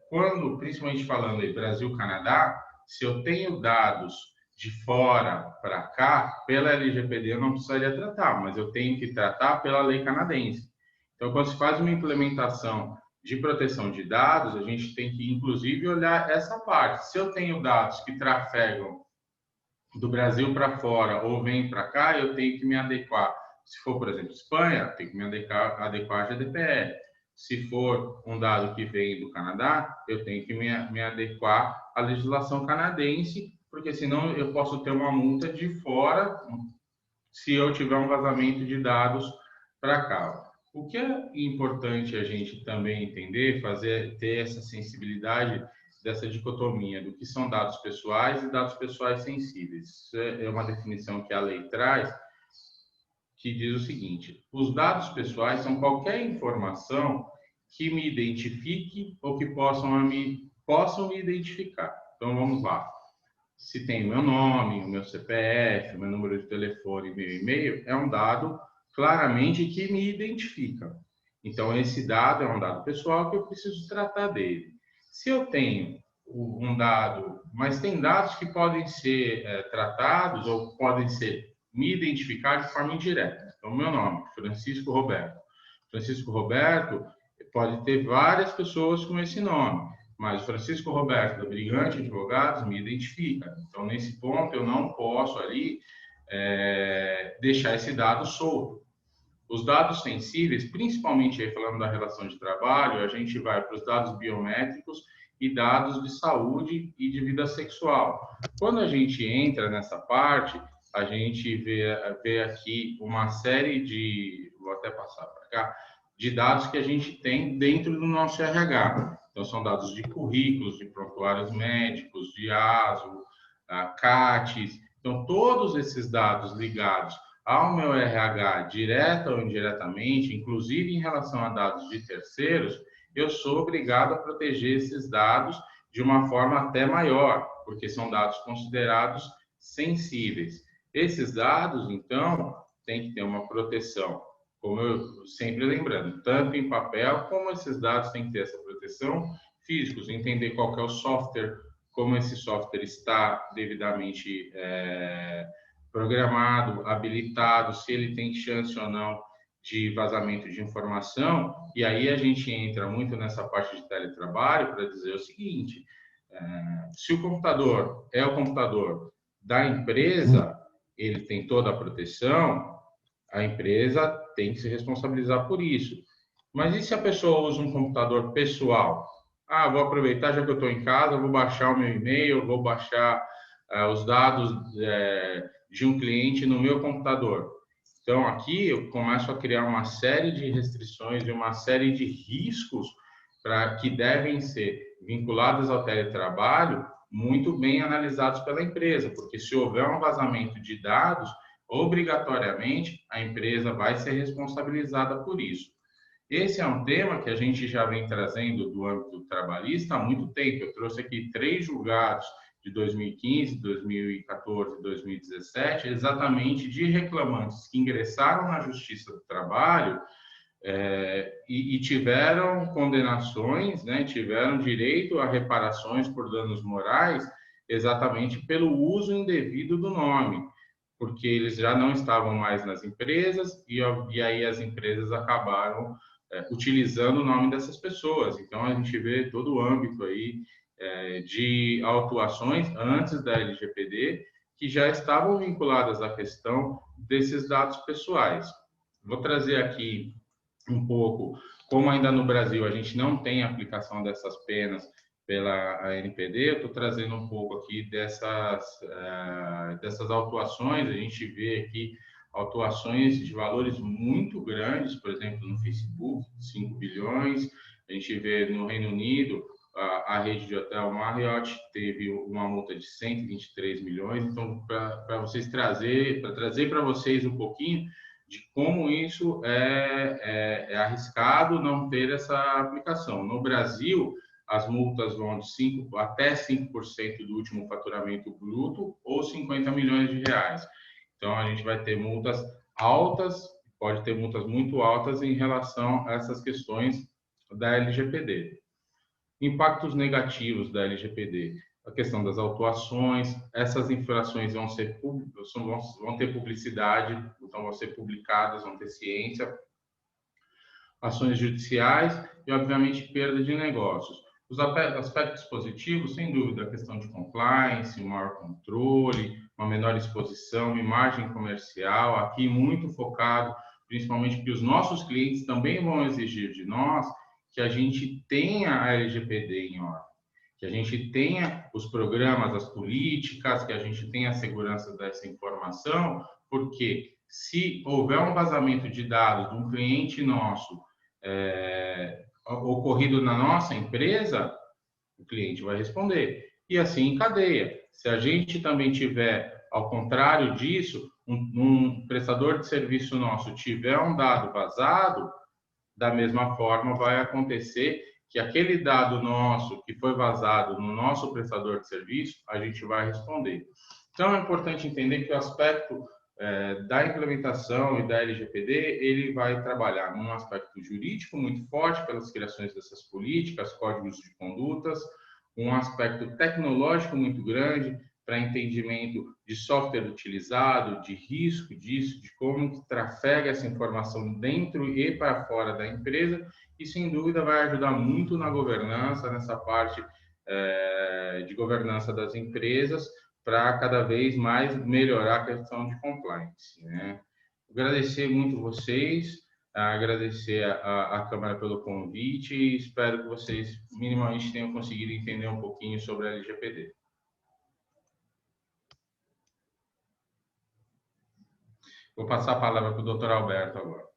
quando, principalmente falando aí Brasil-Canadá, se eu tenho dados de fora para cá, pela LGPD eu não precisaria tratar, mas eu tenho que tratar pela lei canadense. Então, quando se faz uma implementação de proteção de dados, a gente tem que, inclusive, olhar essa parte. Se eu tenho dados que trafegam do Brasil para fora ou vêm para cá, eu tenho que me adequar. Se for, por exemplo, Espanha, tenho que me adequar à GDPR. Se for um dado que vem do Canadá, eu tenho que me adequar à legislação canadense, porque senão eu posso ter uma multa de fora se eu tiver um vazamento de dados para cá. O que é importante a gente também entender, ter essa sensibilidade dessa dicotomia do que são dados pessoais e dados pessoais sensíveis. Isso é uma definição que a lei traz, que diz o seguinte: os dados pessoais são qualquer informação que me identifique ou que possam me identificar. Então, vamos lá. Se tem o meu nome, o meu CPF, o meu número de telefone, meu e-mail, é um dado claramente que me identifica. Então, esse dado é um dado pessoal que eu preciso tratar dele. Se eu tenho um dado, mas tem dados que podem ser tratados ou podem me identificar de forma indireta. Então, meu nome, Francisco Roberto. Francisco Roberto pode ter várias pessoas com esse nome, mas o Francisco Roberto, da Brigante Advogados, me identifica. Então, nesse ponto, eu não posso ali deixar esse dado solto. Os dados sensíveis, principalmente aí falando da relação de trabalho, a gente vai para os dados biométricos e dados de saúde e de vida sexual. Quando a gente entra nessa parte, a gente vê aqui uma série de, vou até passar para cá, de dados que a gente tem dentro do nosso RH. Então, são dados de currículos, de prontuários médicos, de ASO, CATES. Então, todos esses dados ligados ao meu RH, direta ou indiretamente, inclusive em relação a dados de terceiros, eu sou obrigado a proteger esses dados de uma forma até maior, porque são dados considerados sensíveis. Esses dados, então, têm que ter uma proteção, como eu sempre lembrando, tanto em papel, como esses dados têm que ter essa proteção físicos, entender qual que é o software, como esse software está devidamente programado, habilitado, se ele tem chance ou não de vazamento de informação. E aí a gente entra muito nessa parte de teletrabalho para dizer o seguinte: se o computador é o computador da empresa, ele tem toda a proteção, a empresa tem que se responsabilizar por isso. Mas e se a pessoa usa um computador pessoal? Vou aproveitar, já que eu estou em casa, vou baixar o meu e-mail, vou baixar os dados de um cliente no meu computador. Então, aqui eu começo a criar uma série de restrições e uma série de riscos que devem ser vinculados ao teletrabalho, muito bem analisados pela empresa, porque se houver um vazamento de dados, obrigatoriamente a empresa vai ser responsabilizada por isso. Esse é um tema que a gente já vem trazendo do âmbito trabalhista há muito tempo. Eu trouxe aqui 3 julgados de 2015, 2014 e 2017, exatamente de reclamantes que ingressaram na Justiça do Trabalho e tiveram condenações, né, tiveram direito a reparações por danos morais, exatamente pelo uso indevido do nome, porque eles já não estavam mais nas empresas e aí as empresas acabaram utilizando o nome dessas pessoas. Então, a gente vê todo o âmbito aí de autuações antes da LGPD que já estavam vinculadas à questão desses dados pessoais. Vou trazer aqui um pouco, como ainda no Brasil a gente não tem aplicação dessas penas pela ANPD, eu estou trazendo um pouco aqui dessas autuações. A gente vê aqui autuações de valores muito grandes, por exemplo, no Facebook, 5 bilhões. A gente vê no Reino Unido, a rede de hotel Marriott teve uma multa de 123 milhões. Então, para vocês trazer para vocês um pouquinho de como isso é arriscado não ter essa aplicação. No Brasil, as multas vão de até 5% do último faturamento bruto ou 50 milhões de reais. Então, a gente vai ter multas altas, pode ter multas muito altas em relação a essas questões da LGPD. Impactos negativos da LGPD. A questão das autuações, essas infrações vão ter publicidade, então vão ser publicadas, vão ter ciência, ações judiciais e, obviamente, perda de negócios. Os aspectos positivos, sem dúvida, a questão de compliance, um maior controle, uma menor exposição, uma imagem comercial, aqui muito focado, principalmente porque os nossos clientes também vão exigir de nós que a gente tenha a LGPD em ordem, que a gente tenha os programas, as políticas, que a gente tenha a segurança dessa informação, porque se houver um vazamento de dados de um cliente nosso ocorrido na nossa empresa, o cliente vai responder. E assim em cadeia. Se a gente também tiver, ao contrário disso, um prestador de serviço nosso tiver um dado vazado, da mesma forma vai acontecer que aquele dado nosso que foi vazado no nosso prestador de serviço, a gente vai responder. Então, é importante entender que o aspecto da implementação e da LGPD, ele vai trabalhar num aspecto jurídico muito forte pelas criações dessas políticas, códigos de condutas, um aspecto tecnológico muito grande para entendimento de software utilizado, de risco disso, de como que trafega essa informação dentro e para fora da empresa, e sem dúvida vai ajudar muito na governança, nessa parte de governança das empresas, para cada vez mais melhorar a questão de compliance, né? Agradecer muito vocês, agradecer a Câmara pelo convite e espero que vocês minimamente tenham conseguido entender um pouquinho sobre a LGPD. Vou passar a palavra para o Dr. Alberto agora.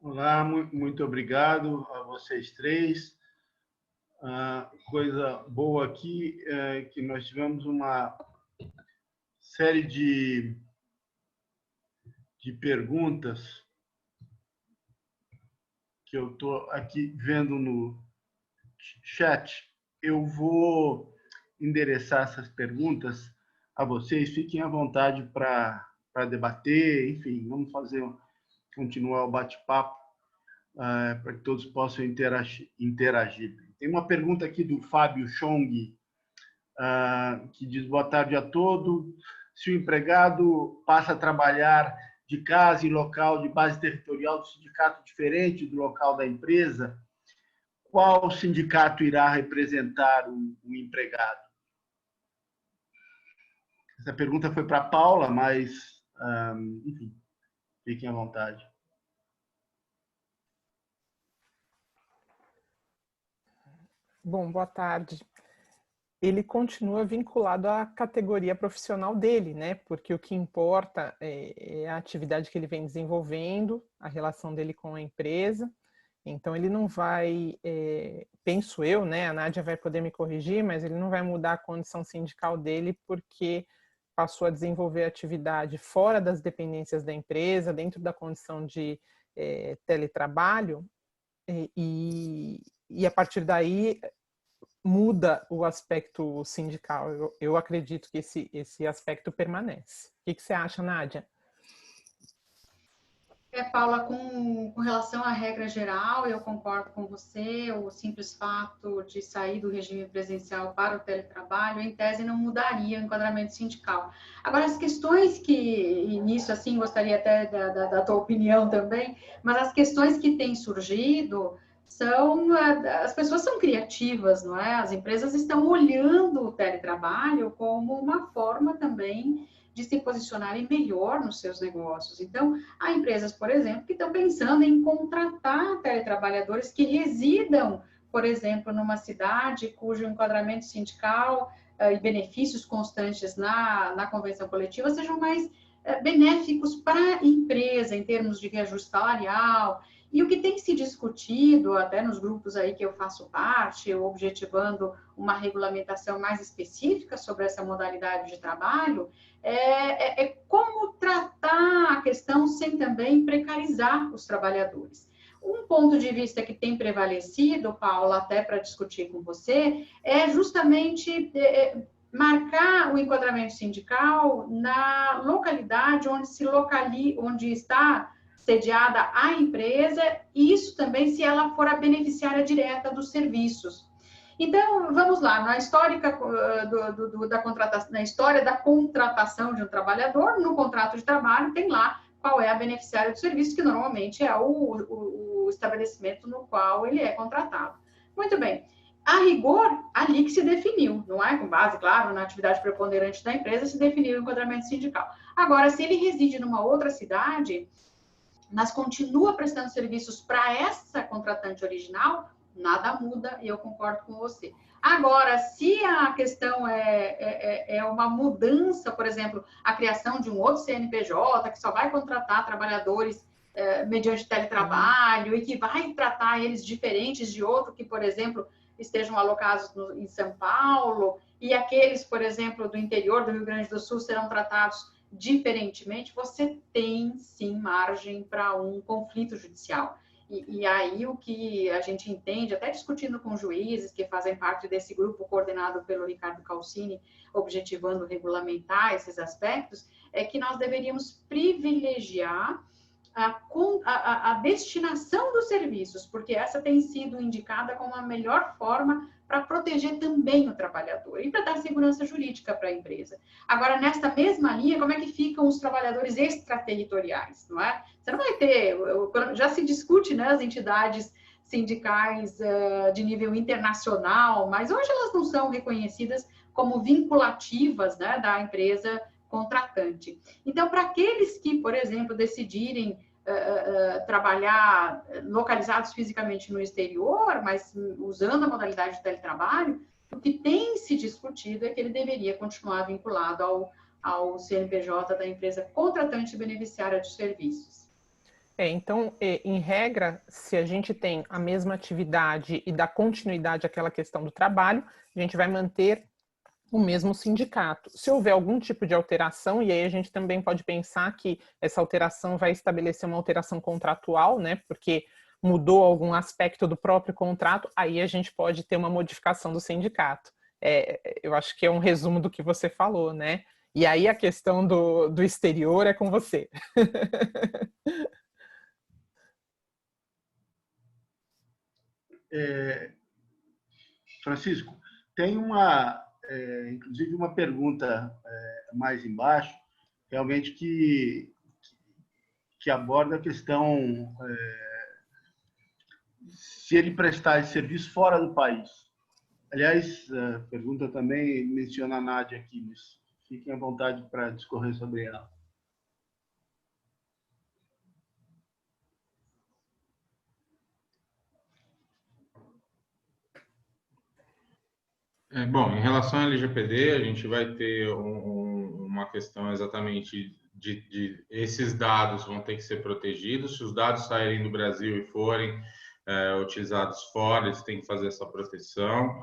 Olá, muito obrigado a vocês três. Coisa boa aqui é que nós tivemos uma série de perguntas que eu estou aqui vendo no chat. Eu vou endereçar essas perguntas a vocês. Fiquem à vontade para debater. Enfim, vamos continuar o bate-papo para que todos possam interagir. Tem uma pergunta aqui do Fábio Chong, que diz: boa tarde a todos. Se o empregado passa a trabalhar de casa em local de base territorial do sindicato diferente do local da empresa, qual sindicato irá representar o empregado? Essa pergunta foi para a Paula, mas, enfim, fiquem à vontade. Bom, boa tarde. Ele continua vinculado à categoria profissional dele, né? Porque o que importa é a atividade que ele vem desenvolvendo, a relação dele com a empresa. Então, ele não vai, penso eu, né? A Nádia vai poder me corrigir, mas ele não vai mudar a condição sindical dele porque passou a desenvolver atividade fora das dependências da empresa, dentro da condição de teletrabalho, e a partir daí muda o aspecto sindical. Eu acredito que esse aspecto permanece. O que você acha, Nádia? Paula, com relação à regra geral, eu concordo com você. O simples fato de sair do regime presencial para o teletrabalho, em tese, não mudaria o enquadramento sindical. Agora, as questões e nisso, assim, gostaria até da tua opinião também, mas as questões que têm surgido as pessoas são criativas, não é? As empresas estão olhando o teletrabalho como uma forma também de se posicionarem melhor nos seus negócios. Então, há empresas, por exemplo, que estão pensando em contratar teletrabalhadores que residam, por exemplo, numa cidade cujo enquadramento sindical e benefícios constantes na convenção coletiva sejam mais benéficos para a empresa, em termos de reajuste salarial. E o que tem se discutido, até nos grupos aí que eu faço parte, objetivando uma regulamentação mais específica sobre essa modalidade de trabalho, é como tratar a questão sem também precarizar os trabalhadores. Um ponto de vista que tem prevalecido, Paula, até para discutir com você, é justamente marcar o enquadramento sindical na localidade onde está sediada a empresa, e isso também se ela for a beneficiária direta dos serviços. Então, vamos lá, na história da contratação de um trabalhador, no contrato de trabalho tem lá qual é a beneficiária do serviço, que normalmente é o estabelecimento no qual ele é contratado. Muito bem. A rigor, ali que se definiu, não é? Com base, claro, na atividade preponderante da empresa, se definiu o enquadramento sindical. Agora, se ele reside numa outra cidade, mas continua prestando serviços para essa contratante original, nada muda, e eu concordo com você. Agora, se a questão é uma mudança, por exemplo, a criação de um outro CNPJ, que só vai contratar trabalhadores mediante teletrabalho, e que vai tratar eles diferentes de outro que, por exemplo, estejam alocados em São Paulo, e aqueles, por exemplo, do interior do Rio Grande do Sul serão tratados diferentemente, você tem, sim, margem para um conflito judicial. E aí o que a gente entende, até discutindo com juízes que fazem parte desse grupo coordenado pelo Ricardo Calcini, objetivando regulamentar esses aspectos, é que nós deveríamos privilegiar a destinação dos serviços, porque essa tem sido indicada como a melhor forma para proteger também o trabalhador e para dar segurança jurídica para a empresa. Agora, nesta mesma linha, como é que ficam os trabalhadores extraterritoriais, não é? Você não vai ter, já se discute, né, as entidades sindicais de nível internacional, mas hoje elas não são reconhecidas como vinculativas, né, da empresa contratante. Então, para aqueles que, por exemplo, decidirem trabalhar localizados fisicamente no exterior, mas usando a modalidade de teletrabalho, o que tem se discutido é que ele deveria continuar vinculado ao CNPJ da empresa contratante beneficiária de serviços. Então, em regra, se a gente tem a mesma atividade e dá continuidade àquela questão do trabalho, a gente vai manter o mesmo sindicato. Se houver algum tipo de alteração, e aí a gente também pode pensar que essa alteração vai estabelecer uma alteração contratual, né? Porque mudou algum aspecto do próprio contrato, aí a gente pode ter uma modificação do sindicato. Eu acho que é um resumo do que você falou, né? E aí a questão do exterior é com você. Francisco, tem inclusive uma pergunta mais embaixo, realmente que aborda a questão se ele prestar esse serviço fora do país. Aliás, a pergunta também menciona a Nádia aqui, mas fiquem à vontade para discorrer sobre ela. Bom, em relação ao LGPD, a gente vai ter uma questão exatamente de esses dados vão ter que ser protegidos. Se os dados saírem do Brasil e forem utilizados fora, eles têm que fazer essa proteção.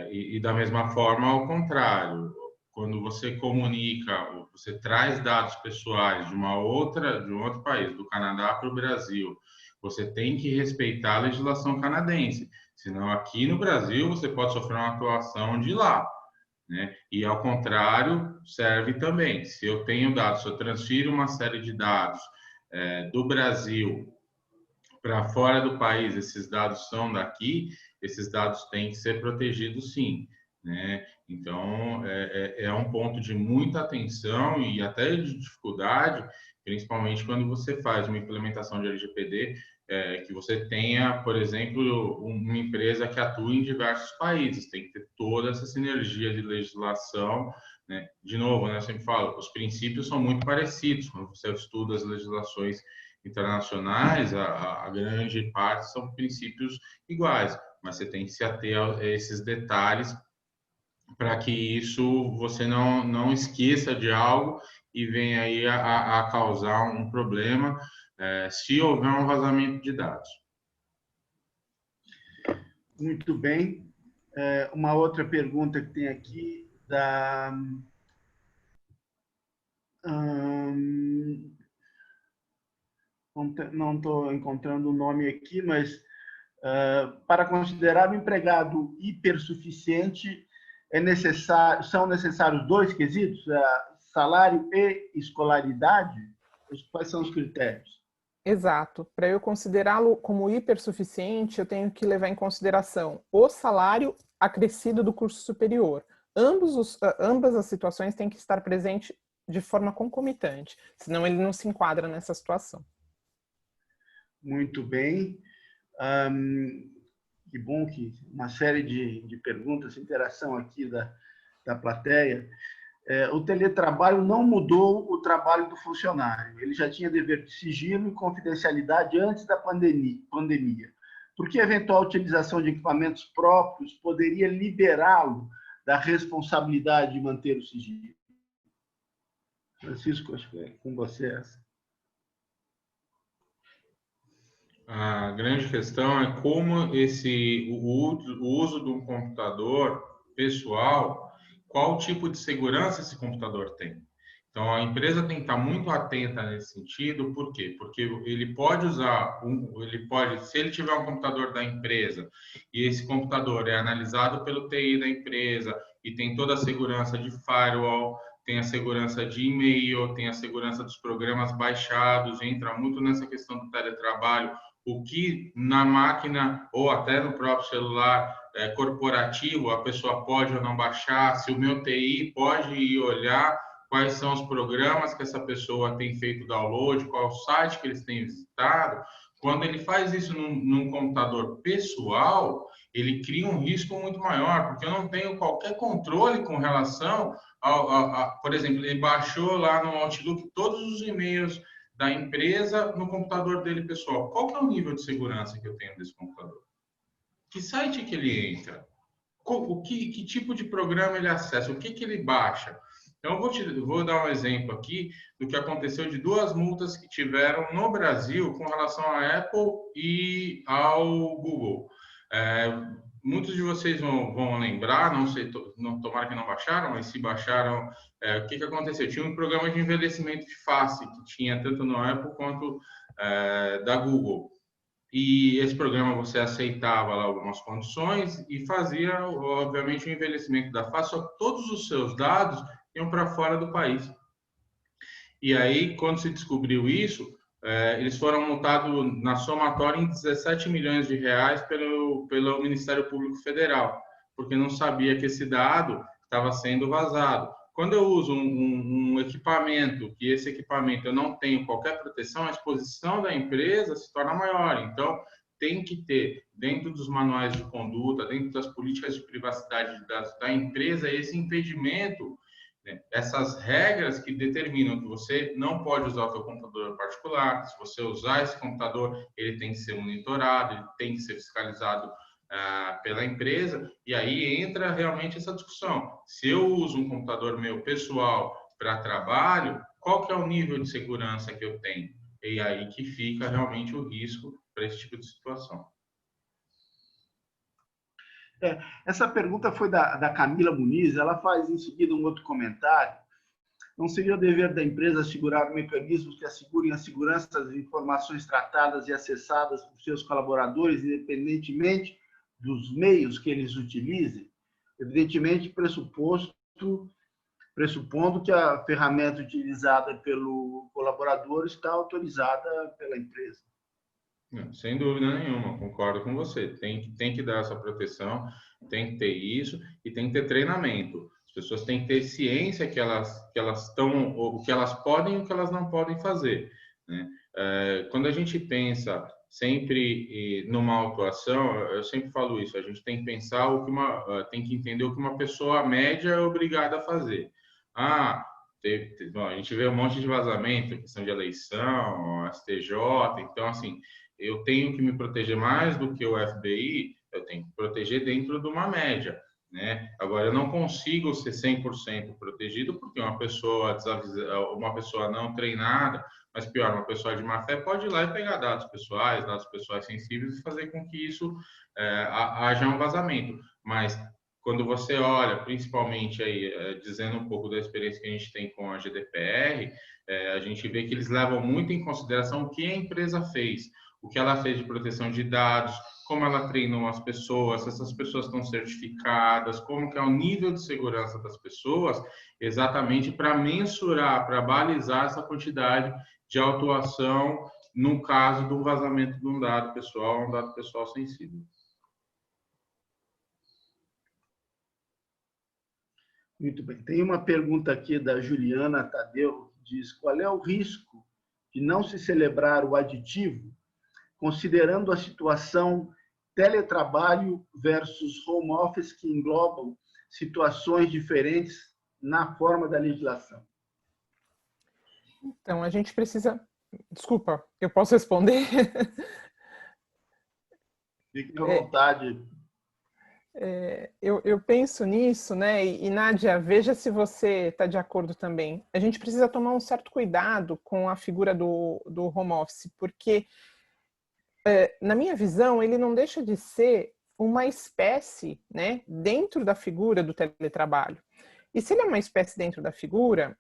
E da mesma forma, ao contrário, quando você comunica, você traz dados pessoais de um outro país, do Canadá para o Brasil, você tem que respeitar a legislação canadense. Senão, aqui no Brasil, você pode sofrer uma atuação de lá, né? E, ao contrário, serve também. Se eu tenho dados, se eu transfiro uma série de dados do Brasil para fora do país, esses dados são daqui, esses dados têm que ser protegidos, sim, né? Então, é um ponto de muita atenção e até de dificuldade, principalmente quando você faz uma implementação de LGPD, que você tenha, por exemplo, uma empresa que atua em diversos países, tem que ter toda essa sinergia de legislação, né? De novo, né, eu sempre falo, os princípios são muito parecidos, quando você estuda as legislações internacionais, a grande parte são princípios iguais, mas você tem que se ater a esses detalhes para que isso você não esqueça de algo e venha aí a causar um problema se houver um vazamento de dados. Muito bem. Uma outra pergunta que tem aqui da... não estou encontrando o nome aqui, mas para considerar o empregado hipersuficiente, são necessários 2 quesitos, salário e escolaridade? Quais são os critérios? Exato. Para eu considerá-lo como hipersuficiente, eu tenho que levar em consideração o salário acrescido do curso superior. Ambas as situações têm que estar presentes de forma concomitante, senão ele não se enquadra nessa situação. Muito bem. Que bom que uma série de perguntas, interação aqui da plateia. O teletrabalho não mudou o trabalho do funcionário. Ele já tinha dever de sigilo e confidencialidade antes da pandemia. Por que a eventual utilização de equipamentos próprios poderia liberá-lo da responsabilidade de manter o sigilo? Francisco, acho que é com você essa. A grande questão é como o uso de um computador pessoal, qual tipo de segurança esse computador tem. Então, a empresa tem que estar muito atenta nesse sentido. Por quê? Porque ele pode se ele tiver um computador da empresa e esse computador é analisado pelo TI da empresa e tem toda a segurança de firewall, tem a segurança de e-mail, tem a segurança dos programas baixados, entra muito nessa questão do teletrabalho, o que na máquina ou até no próprio celular corporativo a pessoa pode ou não baixar, se o meu TI pode ir olhar quais são os programas que essa pessoa tem feito download, qual site que eles têm visitado. Quando ele faz isso num computador pessoal, ele cria um risco muito maior, porque eu não tenho qualquer controle com relação por exemplo, ele baixou lá no Outlook todos os e-mails da empresa no computador dele pessoal. Qual que é o nível de segurança que eu tenho desse computador? Que site que ele entra? Que tipo de programa ele acessa? O que ele baixa? Então, eu vou dar um exemplo aqui do que aconteceu de 2 multas que tiveram no Brasil com relação à Apple e ao Google. Muitos de vocês vão lembrar, não sei, tomara que não baixaram, mas se baixaram, o que aconteceu? Tinha um programa de envelhecimento de face que tinha tanto no Apple quanto da Google. E esse programa você aceitava lá algumas condições e fazia, obviamente, o envelhecimento da face, só que todos os seus dados iam para fora do país. E aí, quando se descobriu isso, eles foram multados na somatória em 17 milhões de reais pelo Ministério Público Federal, porque não sabia que esse dado estava sendo vazado. Quando eu uso um equipamento, que esse equipamento eu não tenho qualquer proteção, a exposição da empresa se torna maior. Então, tem que ter, dentro dos manuais de conduta, dentro das políticas de privacidade da empresa, esse impedimento, né? Essas regras que determinam que você não pode usar o seu computador particular. Se você usar esse computador, ele tem que ser monitorado, ele tem que ser fiscalizado pela empresa, e aí entra realmente essa discussão. Se eu uso um computador meu pessoal para trabalho, qual que é o nível de segurança que eu tenho? E aí que fica realmente o risco para esse tipo de situação. Essa pergunta foi da Camila Muniz, ela faz em seguida um outro comentário. Não seria o dever da empresa assegurar mecanismos que assegurem a segurança das informações tratadas e acessadas por seus colaboradores, independentemente dos meios que eles utilizem? Evidentemente, pressupondo que a ferramenta utilizada pelo colaborador está autorizada pela empresa. Não, sem dúvida nenhuma, concordo com você. Tem que dar essa proteção, tem que ter isso e tem que ter treinamento. As pessoas têm que ter ciência que elas estão, o que elas podem e o que elas não podem fazer, né? Quando a gente pensa sempre numa autuação, eu sempre falo isso, a gente tem que pensar tem que entender o que uma pessoa média é obrigada a fazer. Bom, a gente vê um monte de vazamento, questão de eleição, STJ, então assim, eu tenho que me proteger mais do que o FBI, eu tenho que proteger dentro de uma média, né? Agora, eu não consigo ser 100% protegido, porque uma pessoa não treinada, mas pior, uma pessoa de má fé pode ir lá e pegar dados pessoais sensíveis e fazer com que isso haja um vazamento. Mas quando você olha, principalmente aí, dizendo um pouco da experiência que a gente tem com a GDPR, a gente vê que eles levam muito em consideração o que a empresa fez, o que ela fez de proteção de dados, como ela treinou as pessoas, se essas pessoas estão certificadas, como que é o nível de segurança das pessoas, exatamente para mensurar, para balizar essa quantidade de autuação no caso do vazamento de um dado pessoal sensível. Muito bem. Tem uma pergunta aqui da Juliana Tadeu, que diz: qual é o risco de não se celebrar o aditivo, considerando a situação teletrabalho versus home office, que englobam situações diferentes na forma da legislação? Então, a gente precisa... Desculpa, eu posso responder? Fique à vontade. Eu penso nisso, né? E Nádia, veja se você está de acordo também. A gente precisa tomar um certo cuidado com a figura do home office, porque, na minha visão, ele não deixa de ser uma espécie, né, dentro da figura do teletrabalho. E se ele é uma espécie dentro da figura,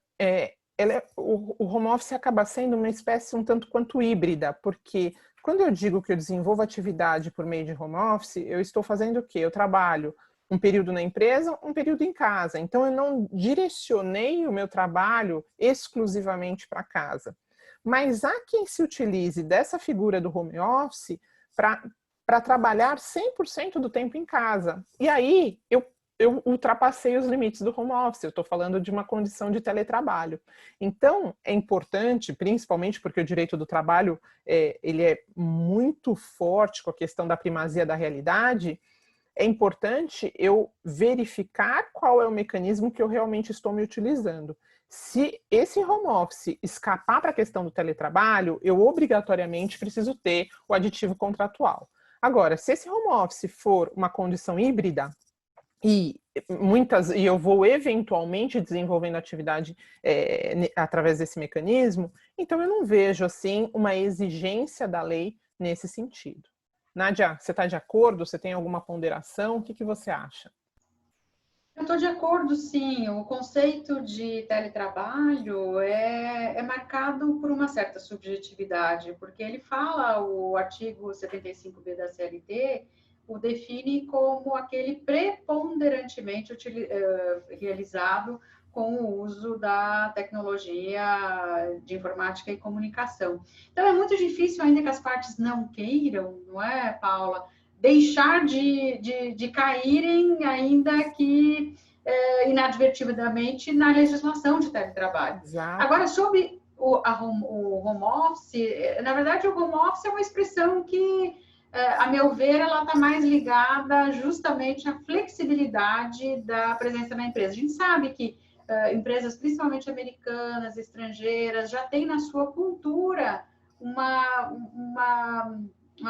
o home office acaba sendo uma espécie um tanto quanto híbrida, porque quando eu digo que eu desenvolvo atividade por meio de home office, eu estou fazendo o quê? Eu trabalho um período na empresa, um período em casa. Então, eu não direcionei o meu trabalho exclusivamente para casa. Mas há quem se utilize dessa figura do home office para trabalhar 100% do tempo em casa. E aí, eu ultrapassei os limites do home office, eu estou falando de uma condição de teletrabalho. Então, é importante, principalmente porque o direito do trabalho ele é muito forte com a questão da primazia da realidade, é importante eu verificar qual é o mecanismo que eu realmente estou me utilizando. Se esse home office escapar para a questão do teletrabalho, eu obrigatoriamente preciso ter o aditivo contratual. Agora, se esse home office for uma condição híbrida, e eu vou eventualmente desenvolvendo atividade através desse mecanismo, então eu não vejo assim uma exigência da lei nesse sentido. Nádia, você está de acordo? Você tem alguma ponderação? O que você acha? Eu estou de acordo, sim. O conceito de teletrabalho é marcado por uma certa subjetividade, porque ele fala, o artigo 75B da CLT, o define como aquele preponderantemente realizado com o uso da tecnologia de informática e comunicação. Então, é muito difícil, ainda que as partes não queiram, não é, Paula, deixar de caírem, ainda que inadvertidamente, na legislação de teletrabalho. Exato. Agora, sobre o home office, na verdade, o home office é uma expressão que, a meu ver, ela está mais ligada justamente à flexibilidade da presença na empresa. A gente sabe que empresas, principalmente americanas, estrangeiras, já têm na sua cultura uma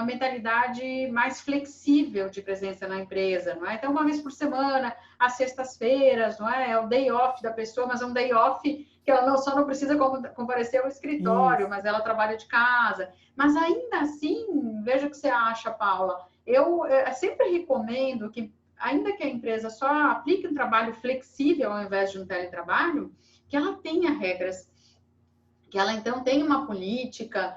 mentalidade mais flexível de presença na empresa, não é? Então, uma vez por semana, às sextas-feiras, não é? É o day off da pessoa, mas é um day off que ela só não precisa comparecer ao escritório, mas ela trabalha de casa. Mas ainda assim, veja o que você acha, Paula. Eu sempre recomendo que, ainda que a empresa só aplique um trabalho flexível ao invés de um teletrabalho, que ela tenha regras, que ela então tenha uma política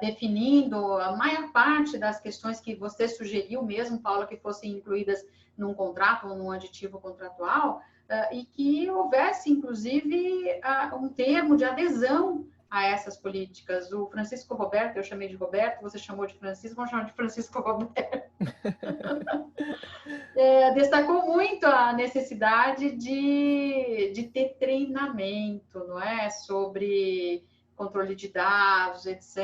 definindo a maior parte das questões que você sugeriu mesmo, Paula, que fossem incluídas num contrato ou num aditivo contratual, e que houvesse, inclusive, um termo de adesão a essas políticas. O Francisco Roberto, eu chamei de Roberto, você chamou de Francisco, vamos chamar de Francisco Roberto. Destacou muito a necessidade de ter treinamento, não é? Sobre controle de dados, etc.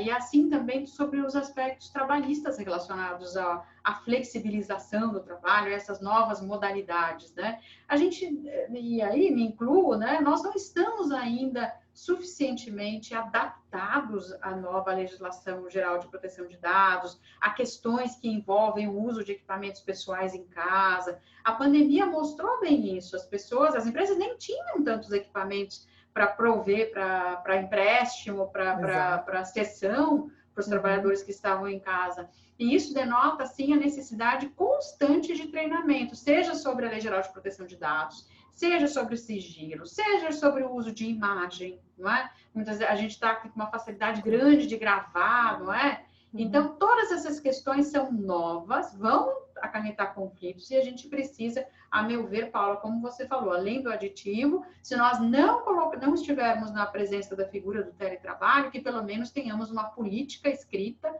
E assim também sobre os aspectos trabalhistas relacionados à flexibilização do trabalho, essas novas modalidades, né? A gente, e aí me incluo, né? Nós não estamos ainda suficientemente adaptados à nova legislação geral de proteção de dados, a questões que envolvem o uso de equipamentos pessoais em casa. A pandemia mostrou bem isso. As empresas nem tinham tantos equipamentos para prover para empréstimo, para cessão para os trabalhadores que estavam em casa. E isso denota, sim, a necessidade constante de treinamento, seja sobre a Lei Geral de Proteção de Dados, seja sobre sigilo, seja sobre o uso de imagem, não é? Muitas vezes a gente está com uma facilidade grande de gravar, não é? Então, todas essas questões são novas, vão acarretar conflitos e a gente precisa, a meu ver, Paula, como você falou, além do aditivo, se nós não estivermos na presença da figura do teletrabalho, que pelo menos tenhamos uma política escrita,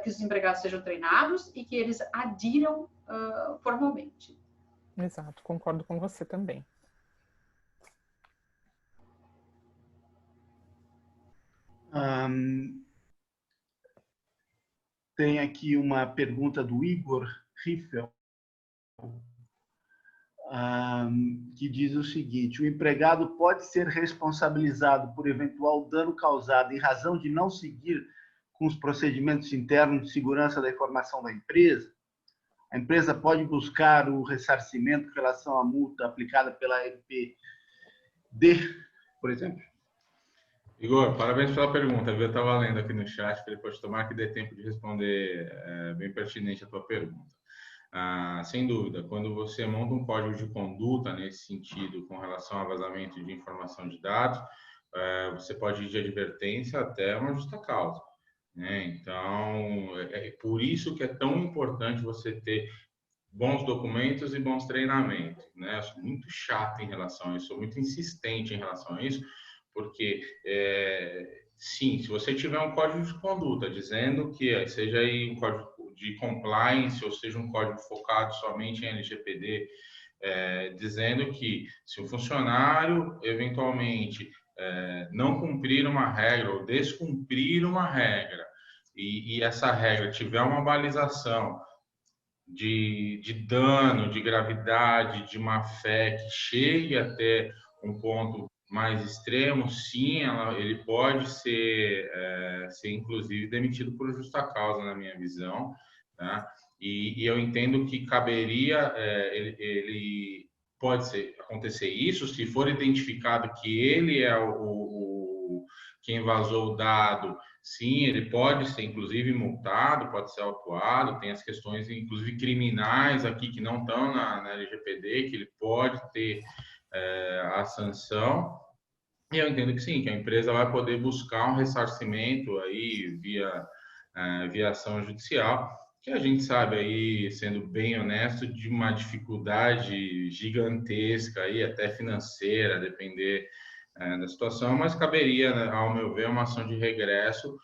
que os empregados sejam treinados e que eles adiram formalmente. Exato, concordo com você também. Tem aqui uma pergunta do Igor Riffel, que diz o seguinte: o empregado pode ser responsabilizado por eventual dano causado em razão de não seguir com os procedimentos internos de segurança da informação da empresa? A empresa pode buscar o ressarcimento em relação à multa aplicada pela LPD, por exemplo? Igor, parabéns pela pergunta. Eu estava lendo aqui no chat, que ele pode tomar que dê tempo de responder bem pertinente a tua pergunta. Sem dúvida, quando você monta um código de conduta nesse sentido com relação a vazamento de informação de dados, você pode ir de advertência até uma justa causa, né? Então, é por isso que é tão importante você ter bons documentos e bons treinamentos, né? Eu sou muito chato em relação a isso, sou muito insistente em relação a isso, porque, sim, se você tiver um código de conduta dizendo que, seja aí um código de compliance, ou seja um código focado somente em LGPD, dizendo que se o funcionário, eventualmente, não cumprir uma regra ou descumprir uma regra, e essa regra tiver uma balização de dano, de gravidade, de má-fé, que chegue até um ponto mais extremo, sim, ele pode ser inclusive demitido por justa causa, na minha visão, tá? E eu entendo que caberia, ele pode acontecer isso, se for identificado que ele é quem vazou o dado, sim, ele pode ser inclusive multado, pode ser autuado, tem as questões inclusive criminais aqui que não estão na LGPD, que ele pode ter a sanção, e eu entendo que sim, que a empresa vai poder buscar um ressarcimento aí via ação judicial, que a gente sabe aí, sendo bem honesto, de uma dificuldade gigantesca aí, até financeira, depender da situação, mas caberia, né, ao meu ver, uma ação de regresso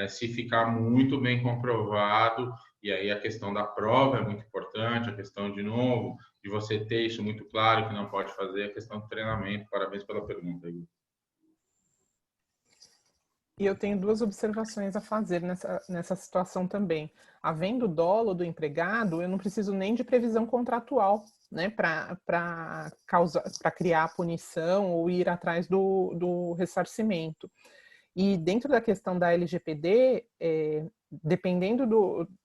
se ficar muito bem comprovado. E aí a questão da prova é muito importante, a questão, de novo, de você ter isso muito claro, que não pode fazer, a questão do treinamento. Parabéns pela pergunta, Igor. E eu tenho duas observações a fazer nessa situação também. Havendo dolo do empregado, eu não preciso nem de previsão contratual, né, para criar a punição ou ir atrás do ressarcimento. E dentro da questão da LGPD, dependendo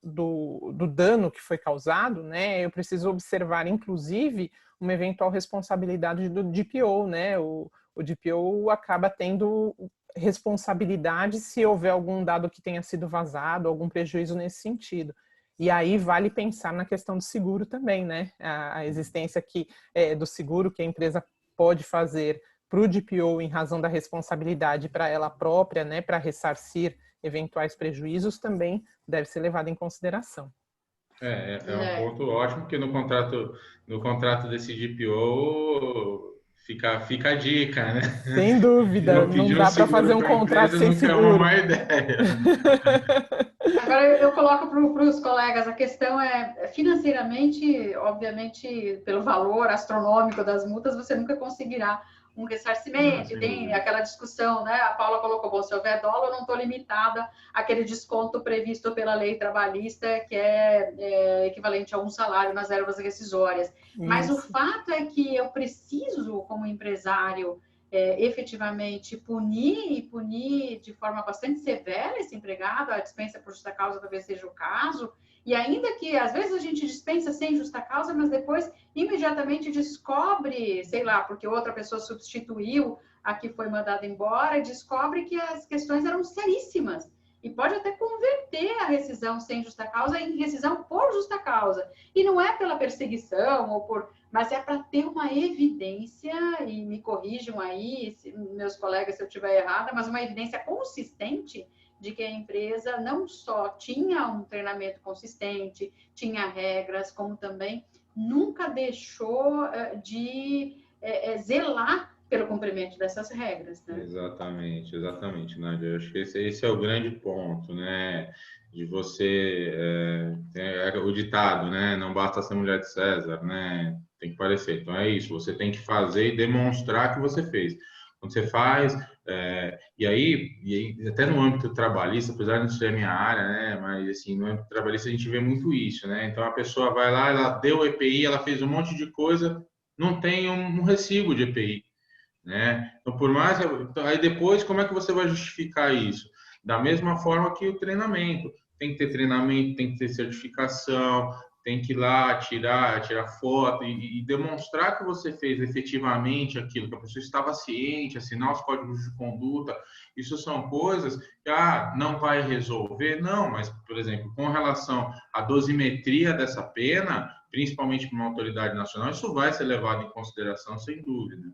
do dano que foi causado, né, eu preciso observar, inclusive, uma eventual responsabilidade do DPO, né? O DPO acaba tendo responsabilidade se houver algum dado que tenha sido vazado, algum prejuízo nesse sentido. E aí vale pensar na questão do seguro também, né? A existência aqui do seguro que a empresa pode fazer para o DPO em razão da responsabilidade para ela própria, né, para ressarcir eventuais prejuízos, também deve ser levado em consideração. É um ponto ótimo, porque no contrato desse DPO fica a dica, né? Sem dúvida, não dá para fazer um contrato sem seguro. É uma má ideia. Agora eu coloco para os colegas, a questão é financeiramente, obviamente, pelo valor astronômico das multas, você nunca conseguirá um ressarcimento, tem aquela discussão, né? A Paula colocou, bom, se houver dolo, eu não estou limitada àquele desconto previsto pela lei trabalhista, que é equivalente a um salário nas ervas rescisórias. Mas o fato é que eu preciso, como empresário, efetivamente punir de forma bastante severa esse empregado. A dispensa por justa causa talvez seja o caso, e ainda que às vezes a gente dispensa sem justa causa, mas depois imediatamente descobre, sei lá, porque outra pessoa substituiu a que foi mandada embora, e descobre que as questões eram seríssimas, e pode até converter a rescisão sem justa causa em rescisão por justa causa. E não é pela perseguição, mas é para ter uma evidência, e me corrijam aí, meus colegas, se eu estiver errada, mas uma evidência consistente de que a empresa não só tinha um treinamento consistente, tinha regras, como também nunca deixou de zelar pelo cumprimento dessas regras, né? Exatamente, Nádia. Eu acho que esse é o grande ponto, né? De você... o ditado, né? Não basta ser mulher de César, né? Tem que parecer. Então, é isso. Você tem que fazer e demonstrar que você fez. Quando você faz... E aí, até no âmbito trabalhista, apesar de não ser a minha área, né? Mas, assim, no âmbito trabalhista a gente vê muito isso, né? Então, a pessoa vai lá, ela deu o EPI, ela fez um monte de coisa, não tem um recibo de EPI. Né? Então, por mais... Aí depois, como é que você vai justificar isso? Da mesma forma que o treinamento. Tem que ter treinamento, tem que ter certificação, tem que ir lá tirar foto e demonstrar que você fez efetivamente aquilo, que a pessoa estava ciente, assinar os códigos de conduta. Isso são coisas que não vai resolver, não, mas, por exemplo, com relação à dosimetria dessa pena, principalmente para uma autoridade nacional, isso vai ser levado em consideração, sem dúvida.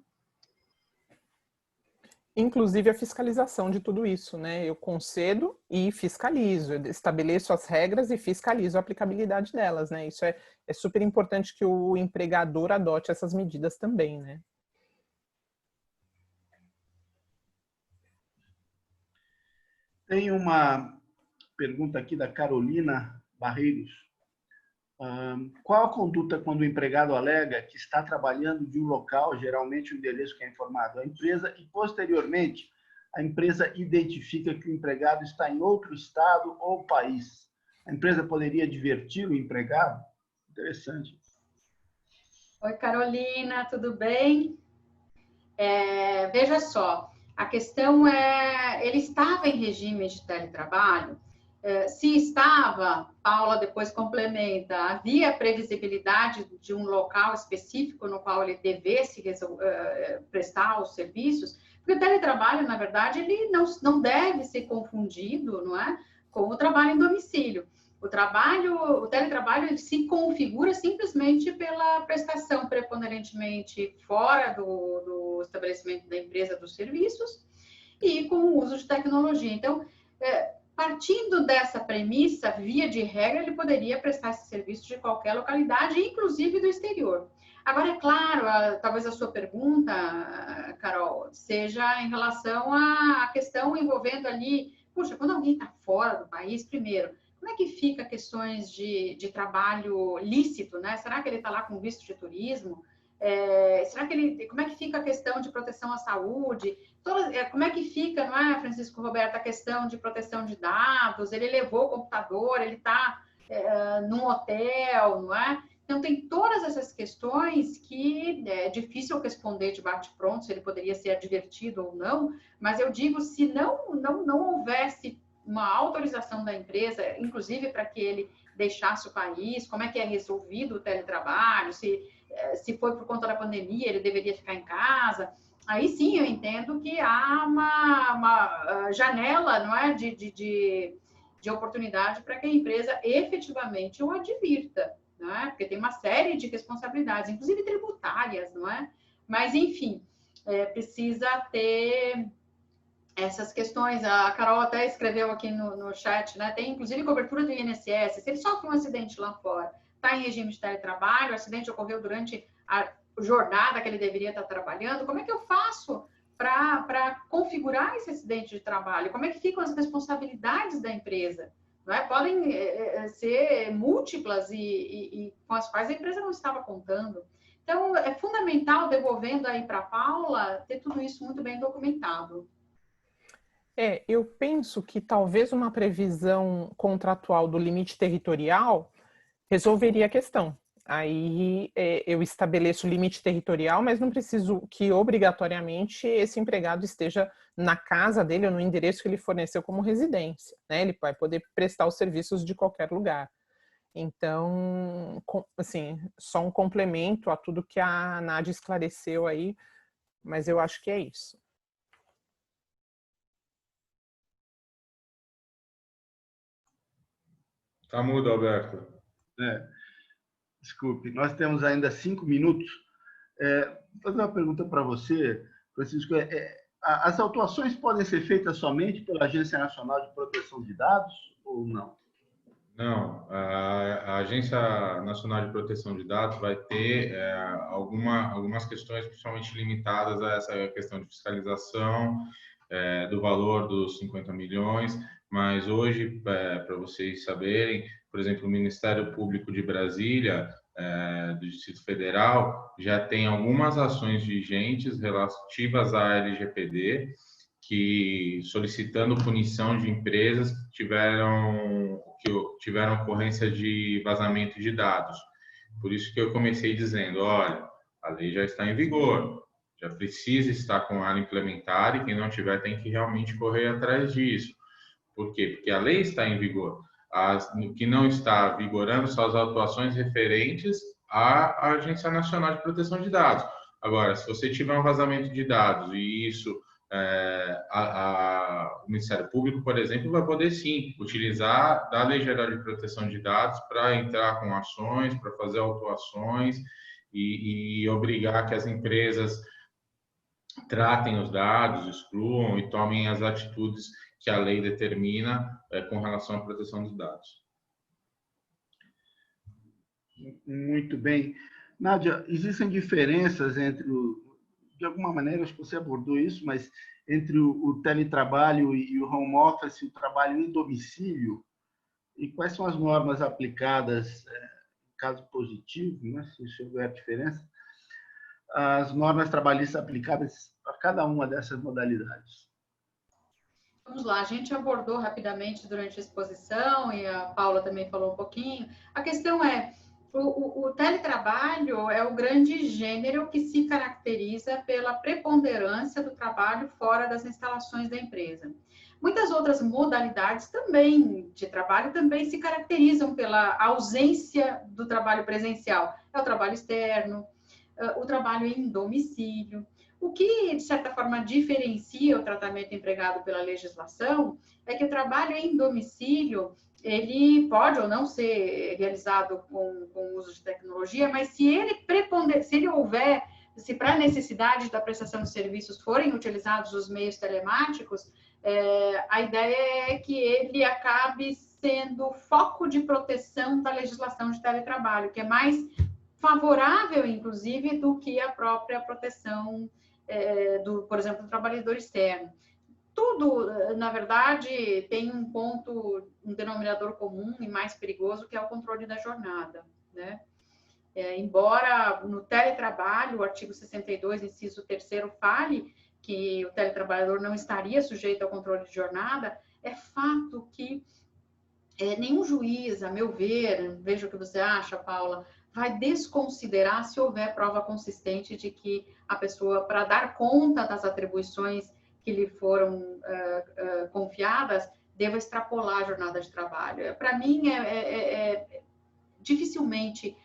Inclusive a fiscalização de tudo isso, né? Eu concedo e fiscalizo, eu estabeleço as regras e fiscalizo a aplicabilidade delas, né? Isso é super importante que o empregador adote essas medidas também, né? Tem uma pergunta aqui da Carolina Barreiros. Qual a conduta quando o empregado alega que está trabalhando de um local, geralmente o endereço que é informado à empresa, e posteriormente a empresa identifica que o empregado está em outro estado ou país? A empresa poderia advertir o empregado? Interessante. Oi, Carolina, tudo bem? Veja só, a questão ele estava em regime de teletrabalho? Se estava, Paula depois complementa, havia previsibilidade de um local específico no qual ele devesse prestar os serviços, porque o teletrabalho, na verdade, ele não deve ser confundido, não é, com o trabalho em domicílio. O teletrabalho ele se configura simplesmente pela prestação preponderantemente fora do estabelecimento da empresa dos serviços e com o uso de tecnologia. Então, partindo dessa premissa, via de regra, ele poderia prestar esse serviço de qualquer localidade, inclusive do exterior. Agora, é claro, talvez a sua pergunta, Carol, seja em relação à questão envolvendo ali, puxa, quando alguém está fora do país, primeiro, como é que fica questões de trabalho lícito, né? Será que ele está lá com visto de turismo? Como é que fica a questão de proteção à saúde? Como é que fica, não é, Francisco Roberto, a questão de proteção de dados? Ele levou o computador, ele está num hotel, não é? Então, tem todas essas questões que é difícil responder de bate-pronto, se ele poderia ser advertido ou não, mas eu digo, se não houvesse uma autorização da empresa, inclusive para que ele deixasse o país, como é que é resolvido o teletrabalho, se foi por conta da pandemia, ele deveria ficar em casa. Aí sim eu entendo que há uma janela, não é, de oportunidade para que a empresa efetivamente o advirta, não é? Porque tem uma série de responsabilidades, inclusive tributárias, não é? Mas, enfim, precisa ter essas questões. A Carol até escreveu aqui no chat, né? Tem inclusive cobertura do INSS. Se ele sofre um acidente lá fora, está em regime de teletrabalho, o acidente ocorreu durante a jornada que ele deveria estar trabalhando, como é que eu faço para configurar esse acidente de trabalho? Como é que ficam as responsabilidades da empresa? Não é? Podem ser múltiplas e com as quais a empresa não estava contando. Então, é fundamental, devolvendo aí para a Paula, ter tudo isso muito bem documentado. Eu penso que talvez uma previsão contratual do limite territorial resolveria a questão. Aí eu estabeleço o limite territorial, mas não preciso que obrigatoriamente esse empregado esteja na casa dele ou no endereço que ele forneceu como residência, né? Ele vai poder prestar os serviços de qualquer lugar. Então, assim, só um complemento a tudo que a Nádia esclareceu aí, mas eu acho que é isso. Tá mudo, Alberto. Desculpe, nós temos ainda 5 minutos. Vou fazer uma pergunta para você, Francisco. As autuações podem ser feitas somente pela Agência Nacional de Proteção de Dados ou não? Não, a Agência Nacional de Proteção de Dados vai ter algumas questões principalmente limitadas a essa questão de fiscalização, do valor dos 50 milhões, mas hoje, para vocês saberem, por exemplo, o Ministério Público de Brasília, do Distrito Federal, já tem algumas ações vigentes relativas à LGPD, que solicitando punição de empresas que tiveram ocorrência de vazamento de dados. Por isso que eu comecei dizendo, olha, a lei já está em vigor, já precisa estar com ela implementada e quem não tiver tem que realmente correr atrás disso. Por quê? Porque a lei está em vigor. O que não está vigorando são as autuações referentes à Agência Nacional de Proteção de Dados. Agora, se você tiver um vazamento de dados e isso, o Ministério Público, por exemplo, vai poder sim utilizar da Lei Geral de Proteção de Dados para entrar com ações, para fazer autuações e obrigar que as empresas tratem os dados, excluam e tomem as atitudes que a lei determina com relação à proteção dos dados. Muito bem. Nádia, existem diferenças entre de alguma maneira, acho que você abordou isso, mas entre o teletrabalho e o home office, o trabalho em domicílio, e quais são as normas aplicadas, caso positivo, né, se houver diferença, as normas trabalhistas aplicadas para cada uma dessas modalidades? Vamos lá, a gente abordou rapidamente durante a exposição, e a Paula também falou um pouquinho. A questão é, o teletrabalho é o grande gênero que se caracteriza pela preponderância do trabalho fora das instalações da empresa. Muitas outras modalidades também de trabalho também se caracterizam pela ausência do trabalho presencial. É o trabalho externo, o trabalho em domicílio. O que, de certa forma, diferencia o tratamento empregado pela legislação é que o trabalho em domicílio ele pode ou não ser realizado com o uso de tecnologia, mas se para a necessidade da prestação de serviços forem utilizados os meios telemáticos, a ideia é que ele acabe sendo foco de proteção da legislação de teletrabalho, que é mais favorável, inclusive, do que a própria proteção por exemplo, do trabalhador externo. Tudo, na verdade, tem um denominador comum e mais perigoso, que é o controle da jornada, né? Embora no teletrabalho, o artigo 62, inciso 3º, fale que o teletrabalhador não estaria sujeito ao controle de jornada, é fato que nenhum juiz, a meu ver, veja o que você acha, Paula, vai desconsiderar se houver prova consistente de que a pessoa, para dar conta das atribuições que lhe foram confiadas, deva extrapolar a jornada de trabalho. Para mim, dificilmente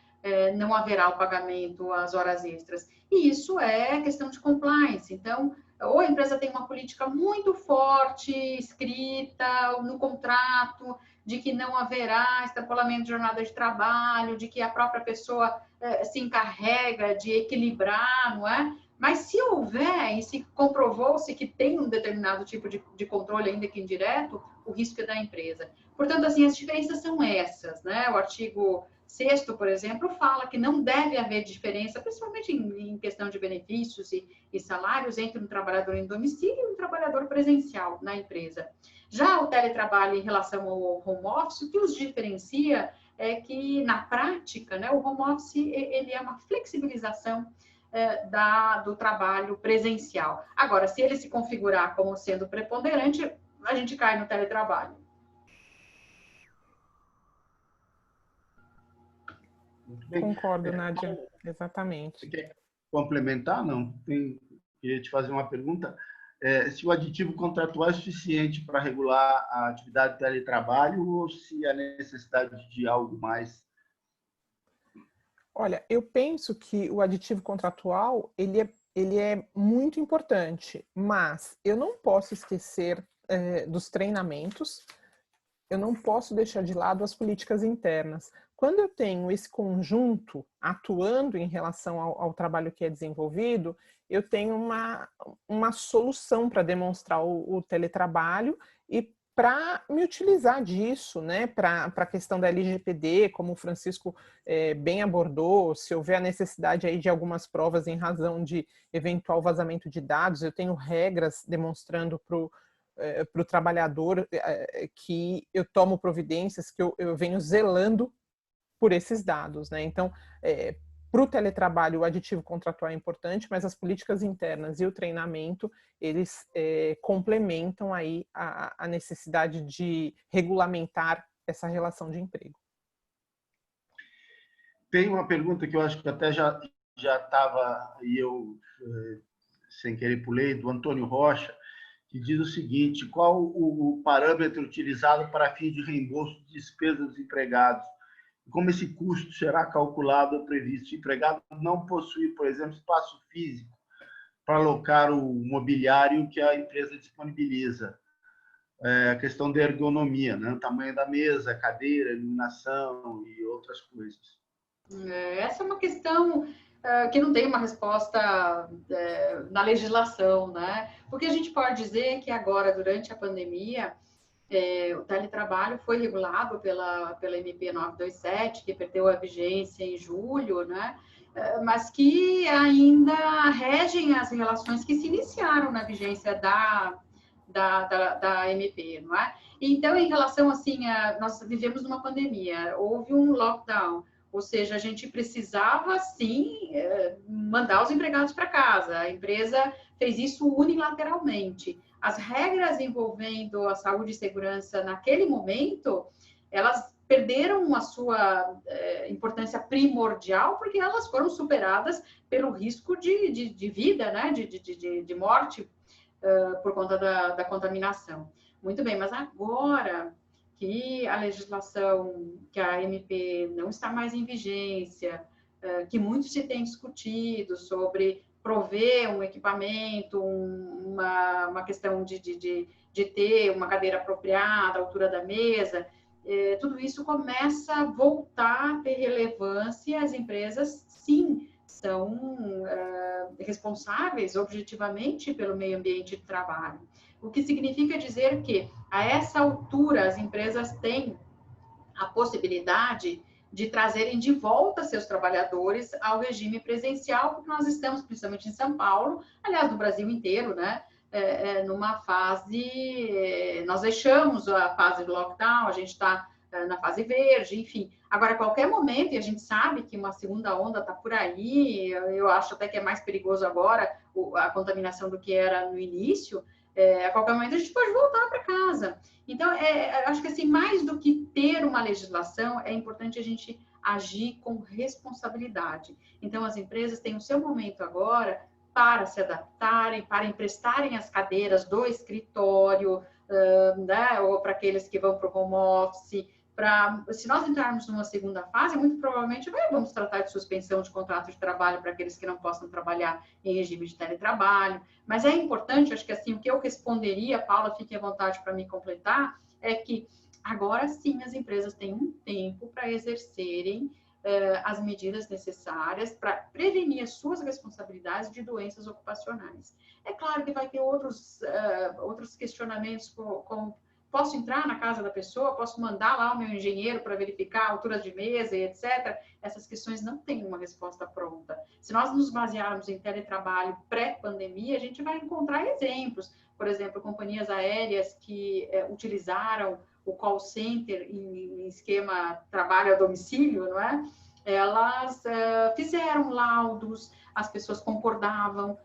não haverá o pagamento às horas extras. E isso é questão de compliance. Então, ou a empresa tem uma política muito forte, escrita no contrato, de que não haverá extrapolamento de jornada de trabalho, de que a própria pessoa se encarrega de equilibrar, não é? Mas se houver, e se comprovou-se que tem um determinado tipo de controle, ainda que indireto, o risco é da empresa. Portanto, assim, as diferenças são essas, né? O artigo 6º, por exemplo, fala que não deve haver diferença, principalmente em questão de benefícios e salários, entre um trabalhador em domicílio e um trabalhador presencial na empresa. Já o teletrabalho em relação ao home office, o que os diferencia é que, na prática, né, o home office ele é uma flexibilização do trabalho presencial. Agora, se ele se configurar como sendo preponderante, a gente cai no teletrabalho. Muito bem. Concordo, Nádia, exatamente. Você quer complementar? Não. Queria te fazer uma pergunta. Se o aditivo contratual é suficiente para regular a atividade de teletrabalho ou se há necessidade de algo mais? Olha, eu penso que o aditivo contratual, ele é muito importante, mas eu não posso esquecer dos treinamentos, eu não posso deixar de lado as políticas internas. Quando eu tenho esse conjunto atuando em relação ao trabalho que é desenvolvido, eu tenho uma solução para demonstrar o teletrabalho e para me utilizar disso, né, para a questão da LGPD, como o Francisco bem abordou, se houver a necessidade aí de algumas provas em razão de eventual vazamento de dados, eu tenho regras demonstrando para o trabalhador que eu tomo providências, que eu venho zelando por esses dados, né? Então, para o teletrabalho, o aditivo contratual é importante, mas as políticas internas e o treinamento, eles complementam aí a necessidade de regulamentar essa relação de emprego. Tem uma pergunta que eu acho que até já estava, e eu, sem querer, pulei, do Antônio Rocha, que diz o seguinte: qual o parâmetro utilizado para fim de reembolso de despesas dos empregados? Como esse custo será calculado ou previsto? O empregado não possui, por exemplo, espaço físico para alocar o mobiliário que a empresa disponibiliza. A questão da ergonomia, né? O tamanho da mesa, cadeira, iluminação e outras coisas. Essa é uma questão que não tem uma resposta na legislação, né? O que a gente pode dizer é que agora, durante a pandemia, o teletrabalho foi regulado pela MP 927, que perdeu a vigência em julho, né? Mas que ainda regem as relações que se iniciaram na vigência da MP, não é? Então, em relação, assim, nós vivemos numa pandemia, houve um lockdown, ou seja, a gente precisava, sim, mandar os empregados para casa. A empresa fez isso unilateralmente. As regras envolvendo a saúde e segurança naquele momento, elas perderam a sua importância primordial porque elas foram superadas pelo risco de vida, né? de morte por conta da contaminação. Muito bem, mas agora que a legislação, que a MP não está mais em vigência, que muito se tem discutido sobre prover um equipamento, uma questão de ter uma cadeira apropriada, a altura da mesa, tudo isso começa a voltar a ter relevância. As empresas, sim, são responsáveis objetivamente pelo meio ambiente de trabalho. O que significa dizer que, a essa altura, as empresas têm a possibilidade de trazerem de volta seus trabalhadores ao regime presencial, porque nós estamos, principalmente em São Paulo, aliás, no Brasil inteiro, né, numa fase... Nós deixamos a fase do lockdown, a gente está na fase verde, enfim. Agora, a qualquer momento, e a gente sabe que uma segunda onda está por aí, eu acho até que é mais perigoso agora a contaminação do que era no início, a qualquer momento a gente pode voltar para casa. Então, acho que assim, mais do que ter uma legislação, é importante a gente agir com responsabilidade. Então, as empresas têm o seu momento agora para se adaptarem, para emprestarem as cadeiras do escritório, né, ou para aqueles que vão para o home office. Se nós entrarmos numa segunda fase, muito provavelmente vamos tratar de suspensão de contrato de trabalho para aqueles que não possam trabalhar em regime de teletrabalho. Mas é importante, acho que assim, o que eu responderia, Paula, fique à vontade para me completar, é que agora sim as empresas têm um tempo para exercerem as medidas necessárias para prevenir as suas responsabilidades de doenças ocupacionais. É claro que vai ter outros questionamentos, como posso entrar na casa da pessoa, posso mandar lá o meu engenheiro para verificar a altura de mesa e etc. Essas questões não têm uma resposta pronta. Se nós nos basearmos em teletrabalho pré-pandemia, a gente vai encontrar exemplos. Por exemplo, companhias aéreas que utilizaram o call center em esquema trabalho a domicílio, não é? Elas fizeram laudos, as pessoas concordavam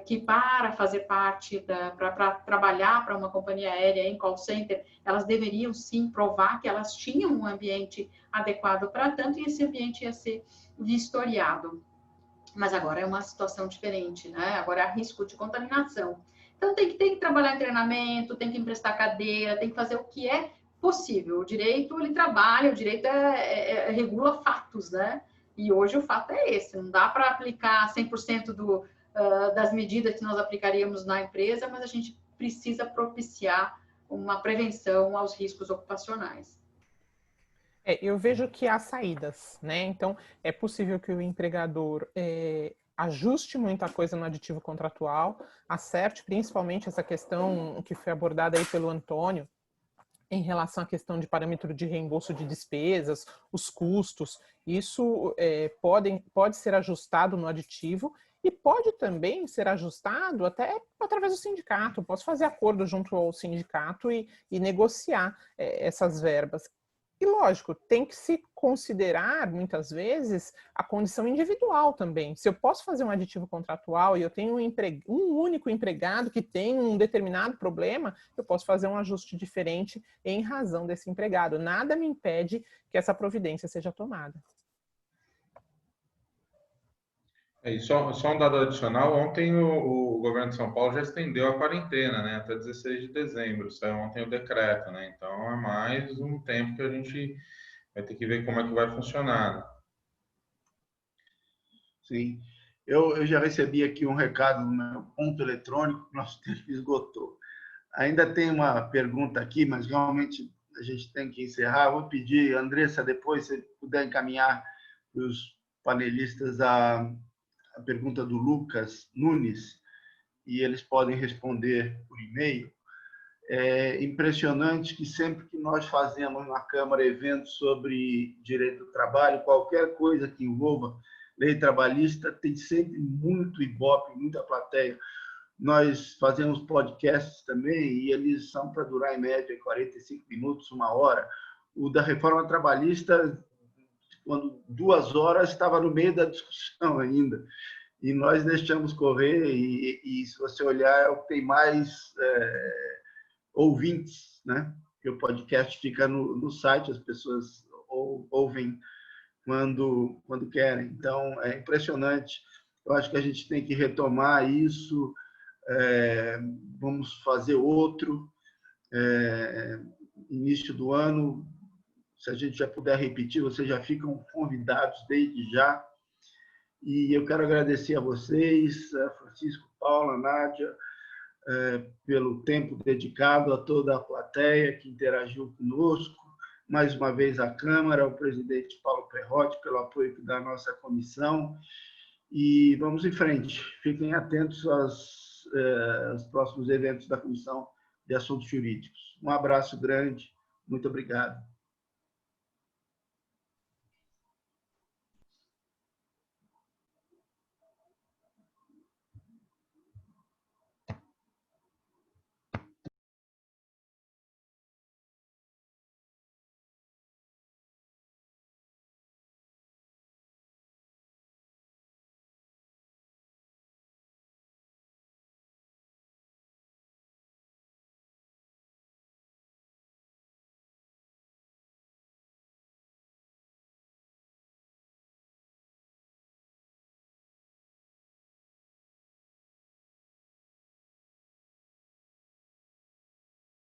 que para fazer parte, para trabalhar para uma companhia aérea em call center, elas deveriam sim provar que elas tinham um ambiente adequado para tanto, e esse ambiente ia ser vistoriado. Mas agora é uma situação diferente, né? Agora há risco de contaminação. Então tem que trabalhar em treinamento, tem que emprestar cadeira, tem que fazer o que é possível. O direito, ele trabalha, o direito regula fatos, né? E hoje o fato é esse, não dá para aplicar 100% das medidas que nós aplicaríamos na empresa, mas a gente precisa propiciar uma prevenção aos riscos ocupacionais. Eu vejo que há saídas, né? Então, é possível que o empregador ajuste muita coisa no aditivo contratual, acerte principalmente essa questão que foi abordada aí pelo Antônio, em relação à questão de parâmetro de reembolso de despesas, os custos. Isso pode ser ajustado no aditivo e pode também ser ajustado até através do sindicato. Posso fazer acordo junto ao sindicato e negociar essas verbas. E, lógico, tem que se considerar, muitas vezes, a condição individual também. Se eu posso fazer um aditivo contratual e eu tenho um único empregado que tem um determinado problema, eu posso fazer um ajuste diferente em razão desse empregado. Nada me impede que essa providência seja tomada. E só um dado adicional, ontem o governo de São Paulo já estendeu a quarentena, né, até 16 de dezembro, saiu ontem o decreto, né, então é mais um tempo que a gente vai ter que ver como é que vai funcionar. Sim, eu já recebi aqui um recado no meu ponto eletrônico, nosso tempo esgotou. Ainda tem uma pergunta aqui, mas realmente a gente tem que encerrar. Vou pedir, Andressa, depois, se puder encaminhar para os panelistas a pergunta do Lucas Nunes, e eles podem responder por e-mail. É impressionante que sempre que nós fazemos na Câmara eventos sobre direito do trabalho, qualquer coisa que envolva lei trabalhista, tem sempre muito ibope, muita plateia. Nós fazemos podcasts também e eles são para durar em média 45 minutos, 1 hora. O da reforma trabalhista, quando 2 horas, estava no meio da discussão ainda. E nós deixamos correr e se você olhar, é o que tem mais ouvintes, né? Porque o podcast fica no site, as pessoas ouvem quando querem. Então, é impressionante. Eu acho que a gente tem que retomar isso. Vamos fazer outro início do ano. Se a gente já puder repetir, vocês já ficam convidados desde já. E eu quero agradecer a vocês, a Francisco, Paula, Nádia, pelo tempo dedicado, a toda a plateia que interagiu conosco, mais uma vez a Câmara, ao presidente Paulo Perrotti, pelo apoio que dá à nossa comissão, e vamos em frente. Fiquem atentos aos próximos eventos da Comissão de Assuntos Jurídicos. Um abraço grande, muito obrigado.